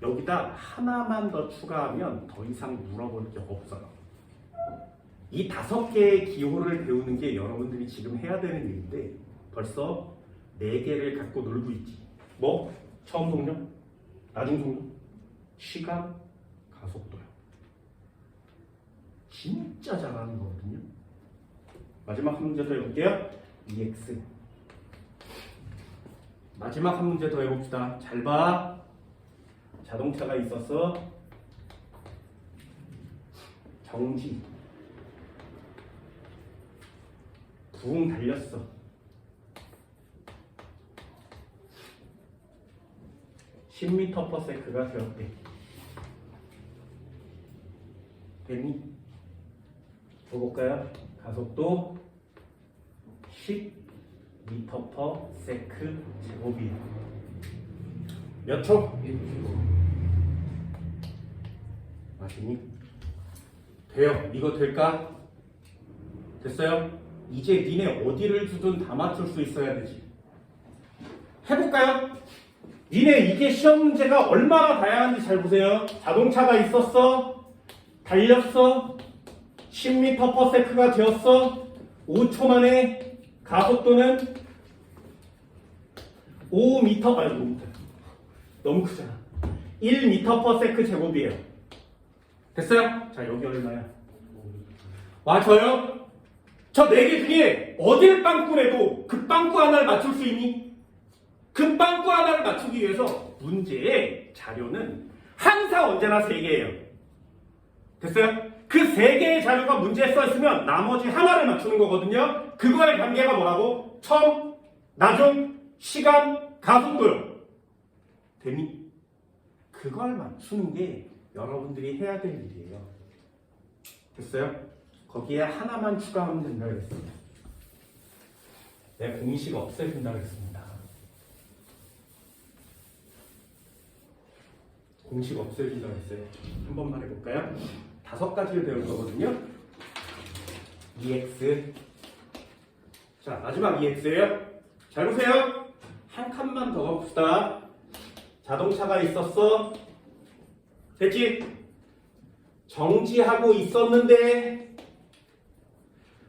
여기다 하나만 더 추가하면 더 이상 물어볼 게 없어요. 이 5개의 기호를 배우는 게 여러분들이 지금 해야 되는 일인데 벌써 4개를 갖고 놀고 있지. 뭐? 처음 동력? 나중 동력? 시간? 가속도요. 진짜 잘하는 거거든요. 마지막 한 문제 더 해볼게요. EX. 마지막 한 문제 더 해봅시다. 잘 봐. 자동차가 있어서 정지. 붕 달렸어. 10m/s가 되었대. 됐니? 줘볼까요? 가속도 10m/s 제곱이에요. 몇 초? 1초. 맞으니? 돼요. 이거 될까? 됐어요? 이제 니네 어디를 주든 다 맞출 수 있어야 되지. 해볼까요? 니네 이게 시험 문제가 얼마나 다양한지 잘 보세요. 자동차가 있었어. 달렸어. 10m/s가 되었어. 5초 만에 가속도는 5m, 아니 너무 크잖아. 1m/s 제곱이에요. 됐어요? 자, 여기 얼마야? 맞아요? 저 4개 중에 어딜 빵꾸래도 그 빵꾸 하나를 맞출 수 있니? 그 빵꾸 하나를 맞추기 위해서 문제의 자료는 항상 언제나 3개예요. 됐어요? 그 3개의 자료가 문제에 써있으면 나머지 하나를 맞추는 거거든요. 그거의 관계가 뭐라고? 처음, 나중, 시간, 가속도요. 됐니? 그걸 맞추는 게 여러분들이 해야 될 일이에요. 됐어요? 거기에 하나만 추가하면 된다고 했습니다. 내 공식 없애준다고 했습니다. 공식 없애준다고 했어요. 한 번만 해볼까요? 5가지를 배울 거거든요. EX. 자, 마지막 EX예요. 잘 보세요. 한 칸만 더 가봅시다. 자동차가 있었어. 됐지? 정지하고 있었는데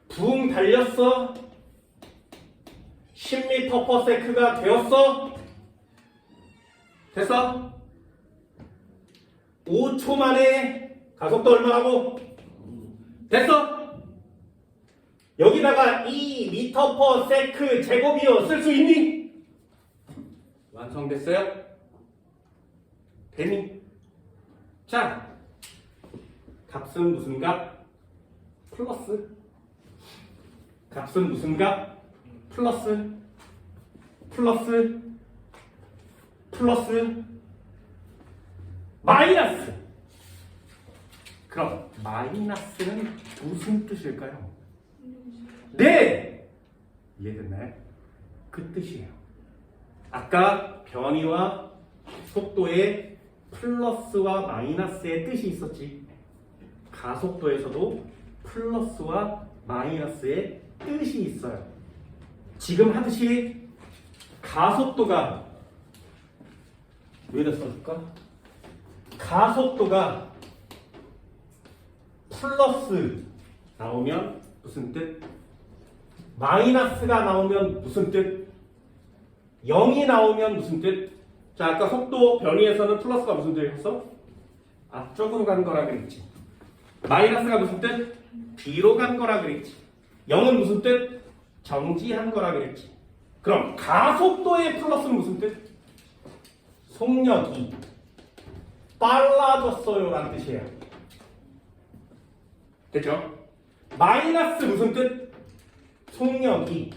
붕 달렸어. 10m/s가 되었어. 됐어? 5초 만에 가속도 얼마라고? 됐어? 여기다가 2m/s 제곱이요 쓸 수 있니? 완성됐어요? 되니? 자, 값은 무슨 값? 플러스. 값은 무슨 값? 플러스. 플러스. 플러스. 마이너스. 그럼 마이너스는 무슨 뜻일까요? 네! 이해됐나요? 그 뜻이에요. 아까 변이와 속도에 플러스와 마이너스의 뜻이 있었지. 가속도에서도 플러스와 마이너스의 뜻이 있어요. 지금 하듯이 가속도가 여기다 써줄까? 가속도가 플러스 나오면 무슨 뜻? 마이너스가 나오면 무슨 뜻? 0이 나오면 무슨 뜻? 자, 아까 속도 변이에서는 플러스가 무슨 뜻이었어? 앞쪽으로 간 거라 그랬지. 마이너스가 무슨 뜻? 뒤로 간 거라 그랬지. 0은 무슨 뜻? 정지한 거라 그랬지. 그럼 가속도의 플러스는 무슨 뜻? 속력이 빨라졌어요 라는 뜻이에요. 됐죠? 마이너스 무슨 뜻? 속력이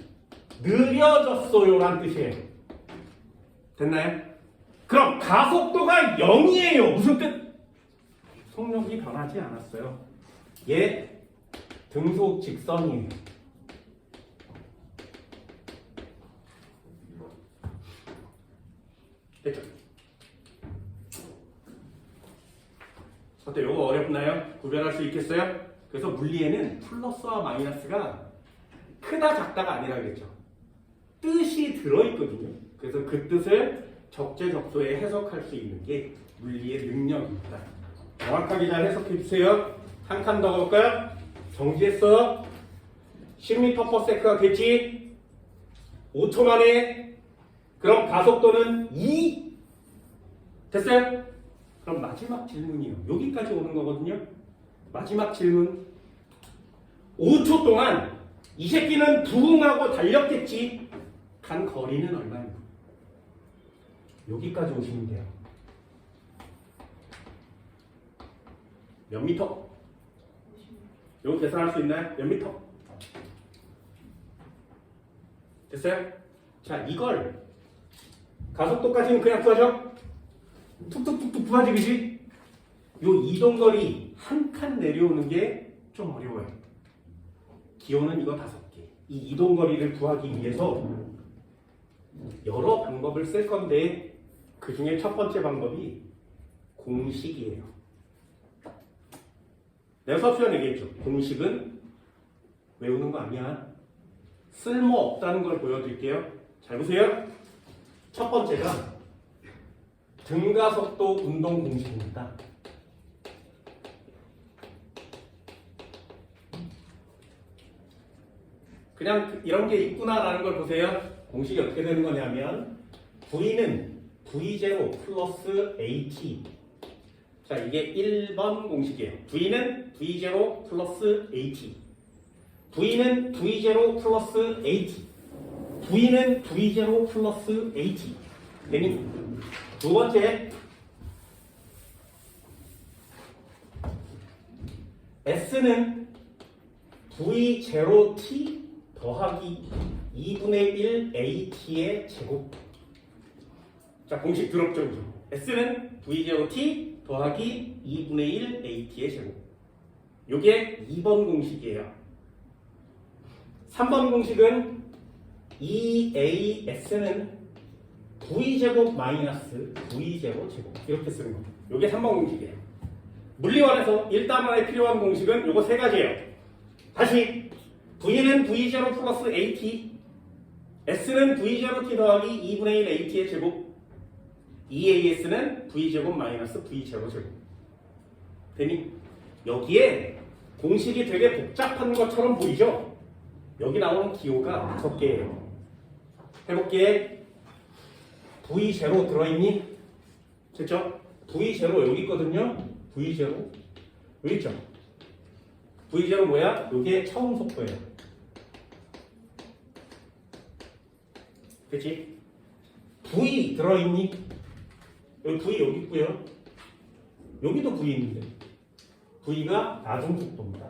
느려졌어요 라는 뜻이에요. 됐나요? 그럼 가속도가 0이에요. 무슨 뜻? 속력이 변하지 않았어요. 얘 등속 직선이에요. 됐죠? 어때? 요거 어렵나요? 구별할 수 있겠어요? 그래서 물리에는 플러스와 마이너스가 크다 작다가 아니라 그랬죠. 뜻이 들어있거든요. 그래서 그 뜻을 적재적소에 해석할 수 있는 게 물리의 능력입니다. 정확하게 잘 해석해 주세요. 한 칸 더 가볼까요? 정지했어. 10m/s가 됐지? 5초 만에. 그럼 가속도는 2. 됐어요? 그럼 마지막 질문이에요. 여기까지 오는 거거든요. 마지막 질문. 5초 동안 이 새끼는 부응하고 달렸겠지. 간 거리는 얼마입니까? 여기까지 오시면 돼요. 몇 미터? 이거 계산할 수 있나요? 몇 미터? 됐어요? 자, 이걸 가속도까지는 그냥 구하죠? 툭툭툭툭 구하지, 그지? 요 이동거리 한 칸 내려오는 게 좀 어려워요. 기호는 이거 5개. 이 이동거리를 구하기 위해서 여러 방법을 쓸 건데 그 중에 첫 번째 방법이 공식이에요. 내가 수업 시간에 얘기했죠. 공식은 외우는 거 아니야. 쓸모없다는 걸 보여드릴게요. 잘 보세요. 첫 번째가 등가속도 운동 공식입니다. 그냥 이런 게 있구나라는 걸 보세요. 공식이 어떻게 되는 거냐면 V는 V0 플러스 AT. 자, 이게 1번 공식이에요. V는 V0 플러스 AT. V는 V0 플러스 AT. V는 V0 플러스 AT. 되니? 두 번째, S는 V0T 더하기 2분의 1 AT의 제곱. 자, 공식 들었죠? S는 V0T 더하기 2분의 1 AT의 제곱. 요게 2번 공식이에요. 3번 공식은 2AS는 V제곱 마이너스 V0 제곱. 이렇게 쓰는 겁니다. 요게 3번 공식이에요. 물리원에서 1단원에 필요한 공식은 요거 세 가지예요. 다시 V는 V0 플러스 AT, S는 V0T 더하기 2분의 1 AT의 제곱, EAS는 V제곱 마이너스 V0 제곱. 되니? 여기에 공식이 되게 복잡한 것처럼 보이죠? 여기 나오는 기호가 5개예요. 해볼게. V0 들어있니? 됐죠? V0 여기 있거든요? V0 여기 있죠? V0 뭐야? 이게 처음 속도예요. 그치? V 들어있니? 여기 V 여기 있고요. 여기도 V 있는데 V가 나중 속도입니다.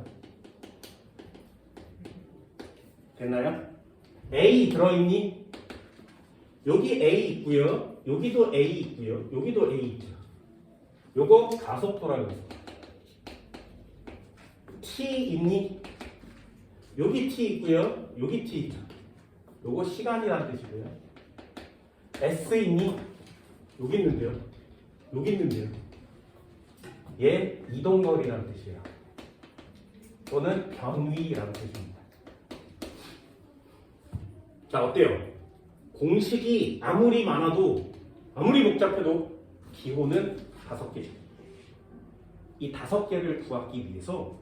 됐나요? A 들어있니? 여기 A 있고요. 여기도 A 있고요. 여기도 A 있죠. 요거 가속도라고 해요. T 있니? 여기 T 있고요. 여기 T 있죠. 요거 시간이라는 뜻이고요. S인이 여기 있는데요. 여기 있는데요. 얘 이동거리라는 뜻이에요. 또는 변위라는 뜻입니다. 자, 어때요? 공식이 아무리 많아도 아무리 복잡해도 기호는 5개죠. 이 5개를 구하기 위해서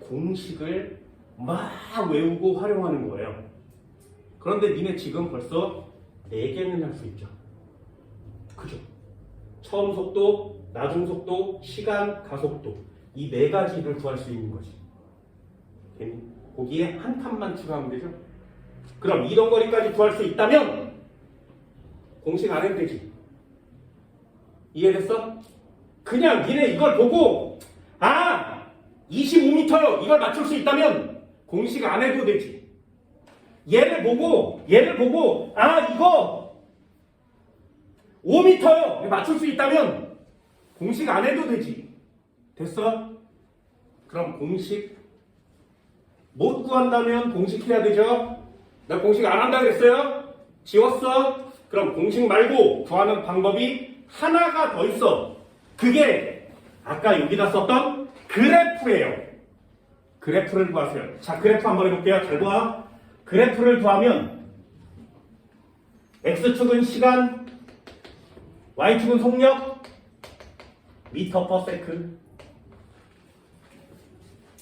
공식을 막 외우고 활용하는 거예요. 그런데 니네 지금 벌써 4개는 할 수 있죠. 그죠? 처음 속도, 나중 속도, 시간, 가속도 이 4가지를 구할 수 있는 거지. 거기에 한 칸만 추가하면 되죠. 그럼 이동거리까지 구할 수 있다면 공식 안 해도 되지. 이해됐어? 그냥 니네 이걸 보고 25m 이걸 맞출 수 있다면 공식 안 해도 되지. 얘를 보고 이거 5m요 맞출 수 있다면 공식 안 해도 되지. 됐어? 그럼 공식 못 구한다면 공식 해야 되죠. 나 공식 안 한다 그랬어요? 지웠어? 그럼 공식 말고 구하는 방법이 하나가 더 있어. 그게 아까 여기다 썼던 그래프예요. 그래프를 구하세요. 자, 그래프 한번 해볼게요. 잘 봐. 그래프를 구하면 X축은 시간, Y축은 속력, 미터 퍼 세크.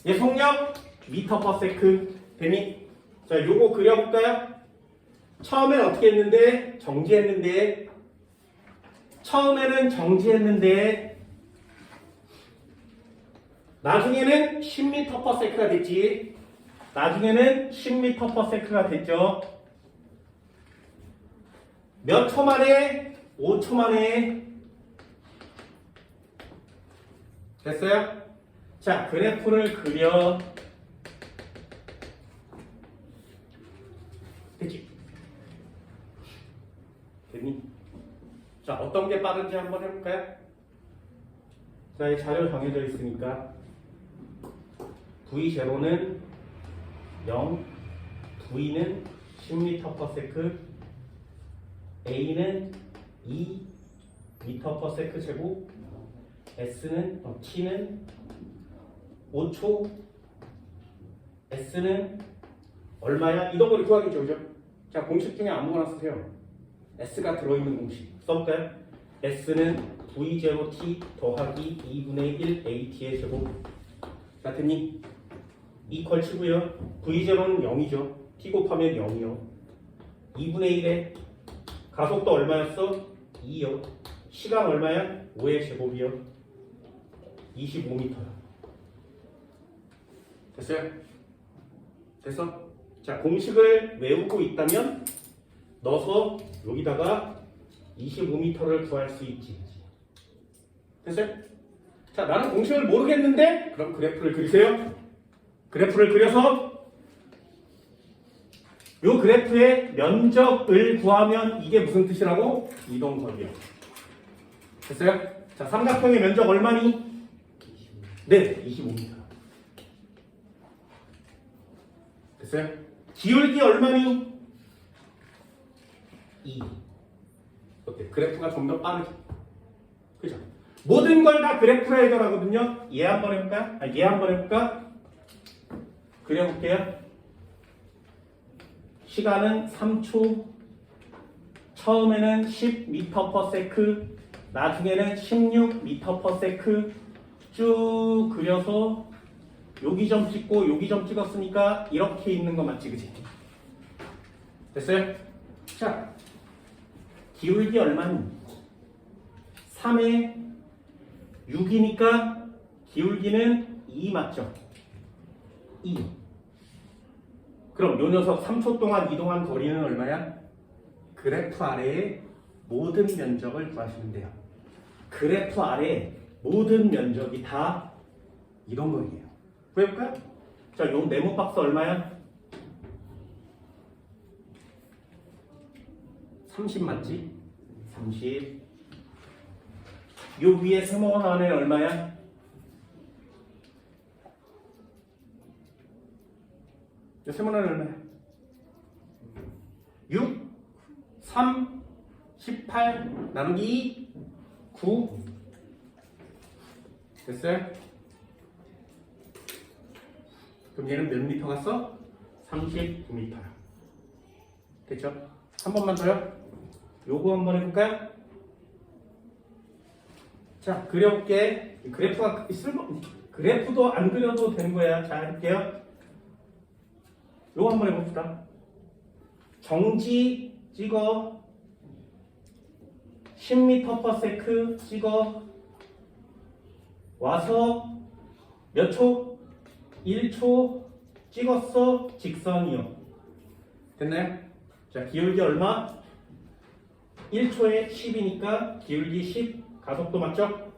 얘 속력, 미터 퍼 세크. 되니? 자, 요거 그려볼까요? 처음엔 어떻게 했는데? 정지했는데. 처음에는 정지했는데 나중에는 10m per sec가 됐지. 나중에는 10m per sec가 됐죠. 몇 초 만에? 5초 만에. 됐어요? 자, 그래프를 그려. 됐지? 됐니? 자, 어떤 게 빠른지 한번 해볼까요? 자, 이 자료 정해져 있으니까 V0는 0, V는 10m per sec, A는 2m per sec 제곱, T는 5초, S는 얼마야? 이동거리 구하기죠, 그죠? 자, 공식 중에 아무거나 쓰세요. S가 들어있는 공식 써볼까요? S는 V0T 더하기 2분의 1 AT의 제곱. 자, 됐니? 이퀄 치고요. V0는 0이죠. T 곱하면 0이요. 2분의 1에 가속도 얼마였어? 2요. 시간 얼마야? 5의 제곱이요. 25m요. 됐어요? 됐어? 자, 공식을 외우고 있다면 넣어서 여기다가 25m를 구할 수 있지. 됐어요? 자, 나는 공식을 모르겠는데 그럼 그래프를 그리세요. 그래프를 그려서 이 그래프의 면적을 구하면 이게 무슨 뜻이라고? 이동거리요. 됐어요? 자, 삼각형의 면적 얼마니? 네, 25m. 됐어요? 기울기 얼마니? 2. 어때? 그래프가 좀 더 빠르지? 그죠? 모든 걸 다 그래프로 해결하거든요. 얘 한번 해볼까? 얘 한번 해볼까? 그려볼게요. 시간은 3초. 처음에는 10m per sec, 나중에는 16m per sec. 쭉 그려서 여기 점 찍고 여기 점 찍었으니까 이렇게 있는 거 맞지, 그지? 됐어요? 자, 기울기 얼마니? 3에 6이니까 기울기는 2 맞죠? 2. 그럼 요 녀석 3초 동안 이동한 거리는 얼마야? 그래프 아래의 모든 면적을 구하시면 돼요. 그래프 아래 모든 면적이 다 이동거리예요. 구해볼까요? 자, 요 네모 박스 얼마야? 30 맞지? 30. 요 위에 세모원 안에 얼마야? 요 세모원 안에 얼마야? 3, 18 나누기 2, 9 됐어요? 그럼 얘는 몇 미터 갔어? 39m야. 됐죠? 한 번만 더요. 요거 한번 해볼까요? 자, 그려볼게. 그래프가 그래프도 안 그려도 되는 거야. 자, 할게요. 요거 한번 해봅시다. 정지 찍어 10m/s 찍어 와서 몇 초? 1초 찍었어. 직선이요. 됐나요? 자, 기울기 얼마? 1초에 10이니까 기울기 10. 가속도 맞죠?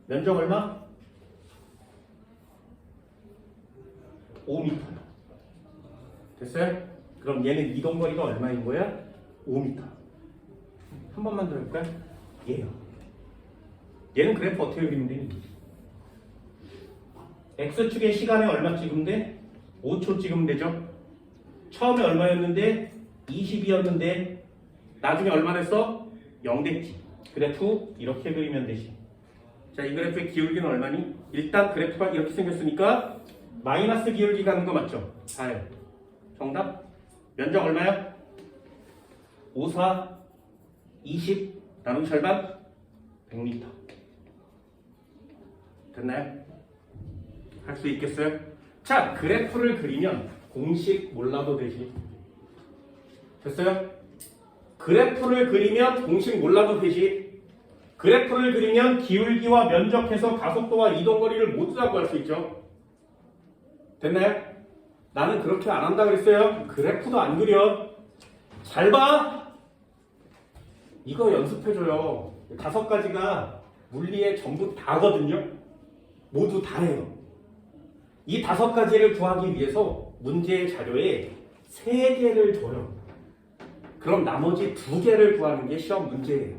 면적 얼마? 5m. 됐어요? 그럼 얘는 이동거리가 얼마인 거야? 5m. 한 번만 더 해볼까요? 얘요. 얘는 그래프 어떻게 그리면 되니? X축의 시간에 얼마 찍으면 돼? 5초 찍으면 되죠? 처음에 얼마였는데? 20이었는데 나중에 얼마 됐어? 0 됐지. 그래프 이렇게 그리면 되지. 자, 이 그래프의 기울기는 얼마니? 일단 그래프가 이렇게 생겼으니까 마이너스 기울기 가는 거 맞죠? 4요. 정답? 면적 얼마야? 5, 4, 20 나누기 절반? 100m. 됐나요? 할 수 있겠어요? 자, 그래프를 그리면 공식 몰라도 되지. 됐어요? 그래프를 그리면 공식 몰라도 되지. 그래프를 그리면 기울기와 면적해서 가속도와 이동거리를 모두 다 구할 수 있죠. 됐나요? 나는 그렇게 안 한다 그랬어요. 그래프도 안 그려. 잘 봐. 이거 연습해줘요. 5가지가 물리에 전부 다거든요. 모두 다예요. 이 5가지를 구하기 위해서 문제의 자료에 3개를 줘요. 그럼 나머지 2개를 구하는 게 시험 문제예요.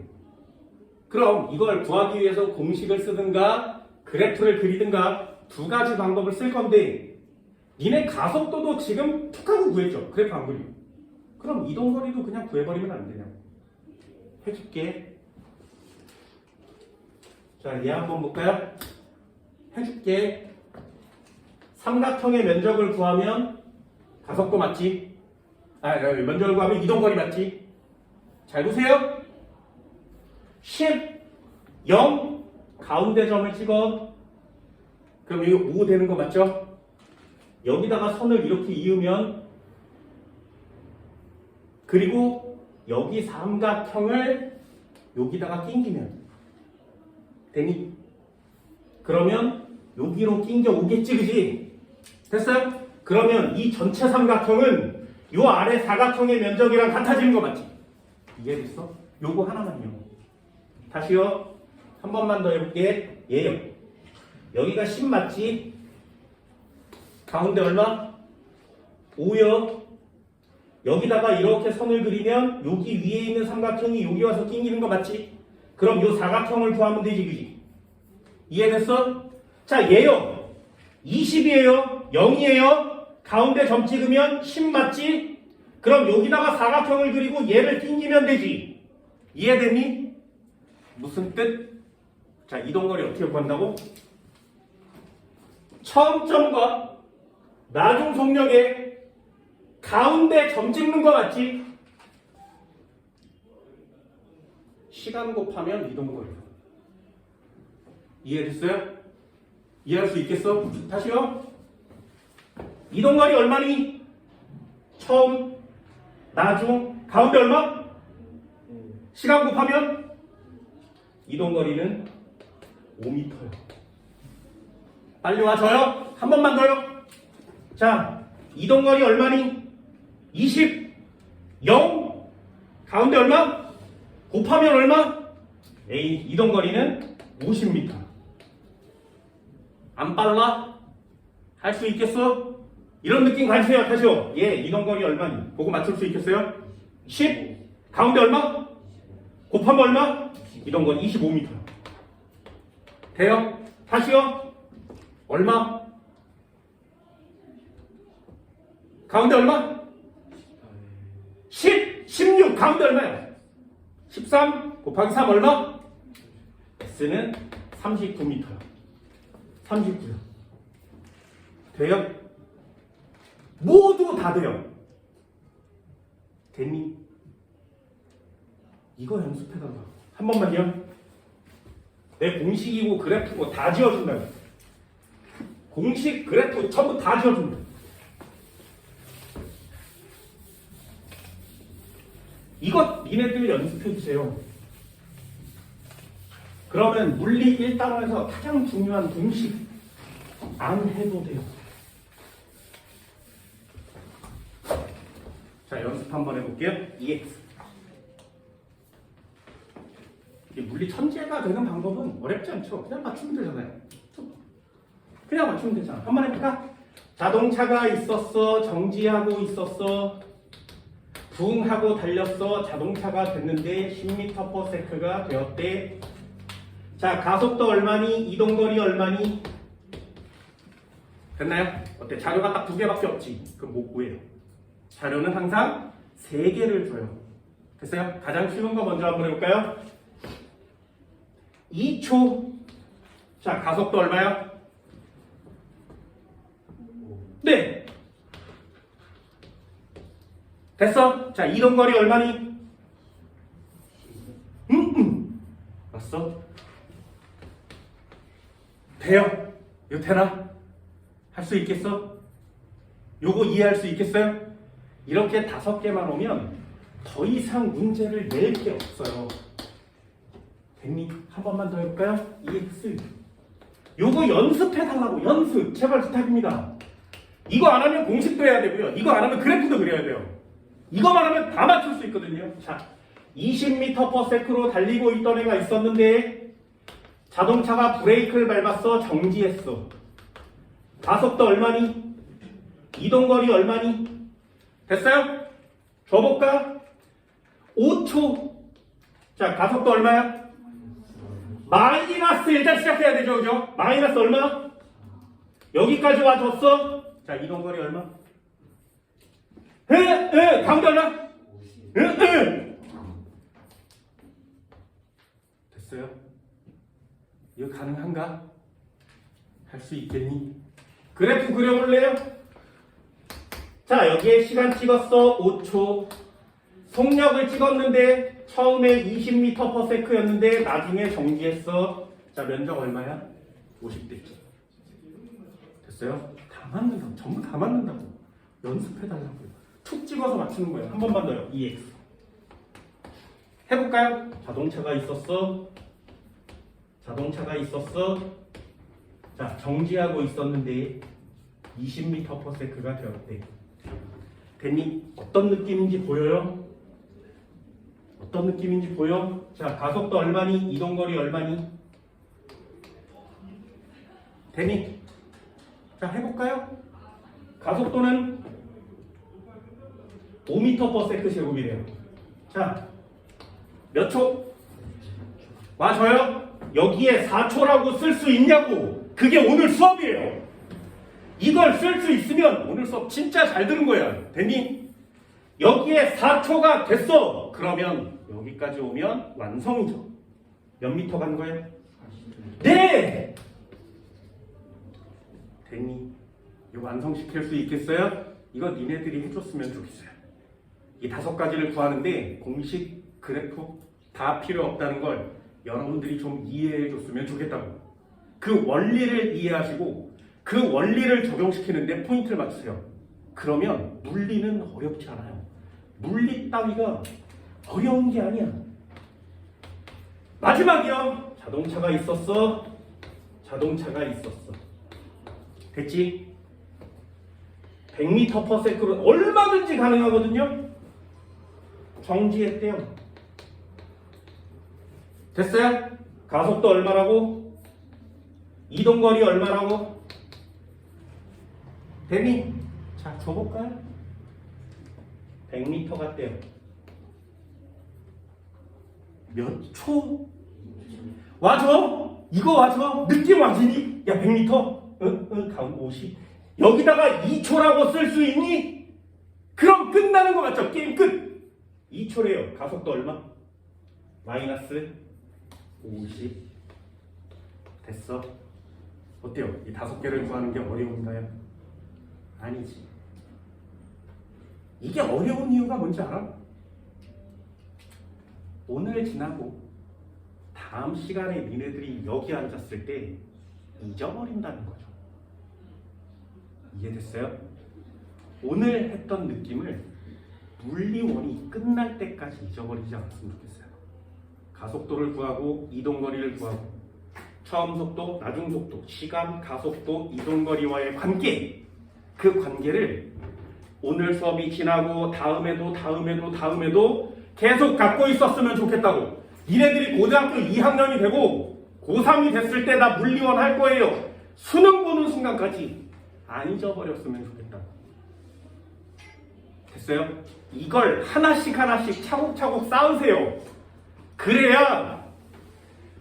그럼 이걸 구하기 위해서 공식을 쓰든가 그래프를 그리든가 2가지 방법을 쓸 건데 니네 가속도도 지금 툭 하고 구했죠. 그래프 안 그리고. 그럼 이동거리도 그냥 구해버리면 안 되냐. 해줄게. 자, 얘 한번 볼까요? 해줄게. 삼각형의 면적을 구하면 가속도 맞지? 면적을 구하면 이동거리 맞지? 잘 보세요. 10, 0 가운데 점을 찍어. 그럼 여기 5 되는 거 맞죠? 여기다가 선을 이렇게 이으면 그리고 여기 삼각형을 여기다가 낑기면 되니? 그러면 여기로 낑겨 오겠지, 그지? 됐어요? 그러면 이 전체 삼각형은 요 아래 사각형의 면적이랑 같아지는 거 맞지? 이해됐어? 요거 하나만요. 다시요. 한 번만 더 해볼게. 얘요. 여기가 10 맞지? 가운데 얼마? 5요. 여기다가 이렇게 선을 그리면 여기 위에 있는 삼각형이 여기 와서 낑기는 거 맞지? 그럼 요 사각형을 구하면 되지, 그지? 이해됐어? 자, 얘요. 20이에요. 0이에요. 가운데 점 찍으면 10 맞지? 그럼 여기다가 사각형을 그리고 얘를 낑기면 되지. 이해됐니? 무슨 뜻? 자, 이동거리 어떻게 구한다고? 처음 점과 나중 속력에 가운데 점 찍는 거 맞지? 시간 곱하면 이동거리. 이해됐어요? 이해할 수 있겠어? 다시요. 이동거리 얼마니? 처음, 나중, 가운데 얼마? 시간 곱하면 이동거리는 5m요. 빨리 와줘요. 한 번만 더요. 자, 이동거리 얼마니? 20, 0, 가운데 얼마? 곱하면 얼마? 이동거리는 50m. 안 빨라? 할 수 있겠어? 이런 느낌 가지세요. 다시요. 이동거리 얼마니? 보고 맞출 수 있겠어요? 10, 가운데 얼마? 곱하면 얼마? 이동거리 25m. 돼요? 다시요. 얼마? 가운데 얼마? 10, 16, 가운데 얼마야? 13 곱하기 3 얼마? S는 39m요. 39요. 돼요? 모두 다 돼요. 됐니? 이거 연습해달라. 한 번만요. 내 공식이고 그래프고 다 지어준다. 공식, 그래프 전부 다 지어준다. 이것 니네들 연습해주세요. 그러면 물리 1단원에서 가장 중요한 공식 안 해도 돼요. 자, 연습 한번 해볼게요. EX. 물리 천재가 되는 방법은 어렵지 않죠. 그냥 맞추면 되잖아요. 그냥 맞추면 되잖아. 한번 해볼까? 자동차가 있었어. 정지하고 있었어. 붕 하고 달렸어. 자동차가 됐는데 10m/s가 되었대. 자, 가속도 얼마니? 이동거리 얼마니? 됐나요? 어때? 자료가 딱 2개밖에 없지. 그럼 뭐 구해요? 자료는 항상 3개를 줘요. 됐어요? 가장 쉬운 거 먼저 한번 해볼까요? 2초. 자, 가속도 얼마야? 네. 됐어? 자, 이동거리 얼마니? 봤어? 돼요? 이거 되나? 할 수 있겠어? 요거 이해할 수 있겠어요? 이렇게 5개만 오면 더 이상 문제를 낼 게 없어요. 됐니? 한 번만 더 해볼까요? EX. 요거 연습해달라고. 연습. 제발 부탁입니다. 이거 안 하면 공식도 해야 되고요. 이거 안 하면 그래프도 그려야 돼요. 이거만 하면 다 맞출 수 있거든요. 자, 20m/s로 달리고 있던 애가 있었는데 자동차가 브레이크를 밟았어. 정지했어. 가속도 얼마니? 이동거리 얼마니? 됐어요? 줘볼까? 5초. 자, 가속도 얼마야? 마이너스 일단 시작해야 되죠. 그죠? 마이너스 얼마? 여기까지 와줬어. 자, 이동거리 얼마? 가운데 얼마? 됐어요? 이거 가능한가? 할 수 있겠니? 그래프 그려볼래요? 자, 여기에 시간 찍었어. 5초. 속력을 찍었는데 처음에 20m/s였는데 나중에 정지했어. 자, 면적 얼마야? 50대. 됐어요? 다 맞는다고. 전부 다 맞는다고. 연습해달라고요. 툭 찍어서 맞추는 거예요. 한 번만 더요. EX. 해볼까요? 자동차가 있었어. 자동차가 있었어. 자, 정지하고 있었는데 20m/s가 되었대. 됐니? 어떤 느낌인지 보여요? 어떤 느낌인지 보여? 자, 가속도 얼마니? 이동거리 얼마니? 됐니? 자, 해볼까요? 가속도는 5m/s 제곱이래요. 자, 몇 초? 맞아요? 여기에 4초라고 쓸 수 있냐고! 그게 오늘 수업이에요. 이걸 쓸 수 있으면 오늘 수업 진짜 잘 들은 거야. 됐니? 여기에 4초가 됐어. 그러면 여기까지 오면 완성이죠. 몇 미터 간 거예요? 네! 됐니? 이거 완성시킬 수 있겠어요? 이거 니네들이 해줬으면 좋겠어요. 이 5가지를 구하는데 공식, 그래프 다 필요 없다는 걸 여러분들이 좀 이해해 줬으면 좋겠다고. 그 원리를 이해하시고 그 원리를 적용시키는데 포인트를 맞추세요. 그러면 물리는 어렵지 않아요. 물리 따위가 어려운 게 아니야. 마지막이요. 자동차가 있었어. 자동차가 있었어. 됐지? 100m/s로 얼마든지 가능하거든요. 정지했대요. 됐어요? 가속도 얼마라고? 이동거리 얼마라고? 됐니? 자, 줘볼까요? 100m 같대요. 몇 초? 와줘? 이거 와줘? 느낌 와지니? 야, 100m? 가운데 50. 여기다가 2초라고 쓸 수 있니? 그럼 끝나는 거 맞죠? 게임 끝! 2초래요. 가속도 얼마? 마이너스 50 됐어. 어때요? 이 5개를 구하는 게 어려운가요? 아니지. 이게 어려운 이유가 뭔지 알아? 오늘 지나고 다음 시간에 니네들이 여기 앉았을 때 잊어버린다는 거죠. 이해됐어요? 오늘 했던 느낌을 물리원이 끝날 때까지 잊어버리지 않았으면 좋겠어요. 가속도를 구하고 이동거리를 구하고 처음 속도, 나중 속도, 시간, 가속도, 이동거리와의 관계, 그 관계를 오늘 수업이 지나고 다음에도 계속 갖고 있었으면 좋겠다고. 니네들이 고등학교 2학년이 되고 고3이 됐을 때 나 물리원 할 거예요. 수능 보는 순간까지 안 잊어버렸으면 좋겠다고. 됐어요? 이걸 하나씩 차곡차곡 쌓으세요. 그래야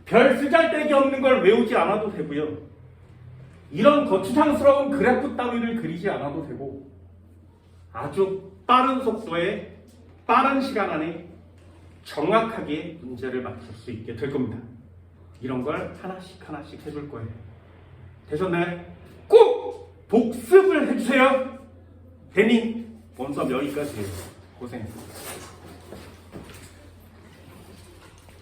별 쓰잘데기 없는 걸 외우지 않아도 되고요. 이런 거추장스러운 그래프 따위를 그리지 않아도 되고 아주 빠른 속도에 빠른 시간 안에 정확하게 문제를 맞출 수 있게 될 겁니다. 이런 걸 하나씩 해줄 거예요. 되셨나요? 꼭 복습을 해주세요. 대니 원수업 여기까지예요. 고생했습니다.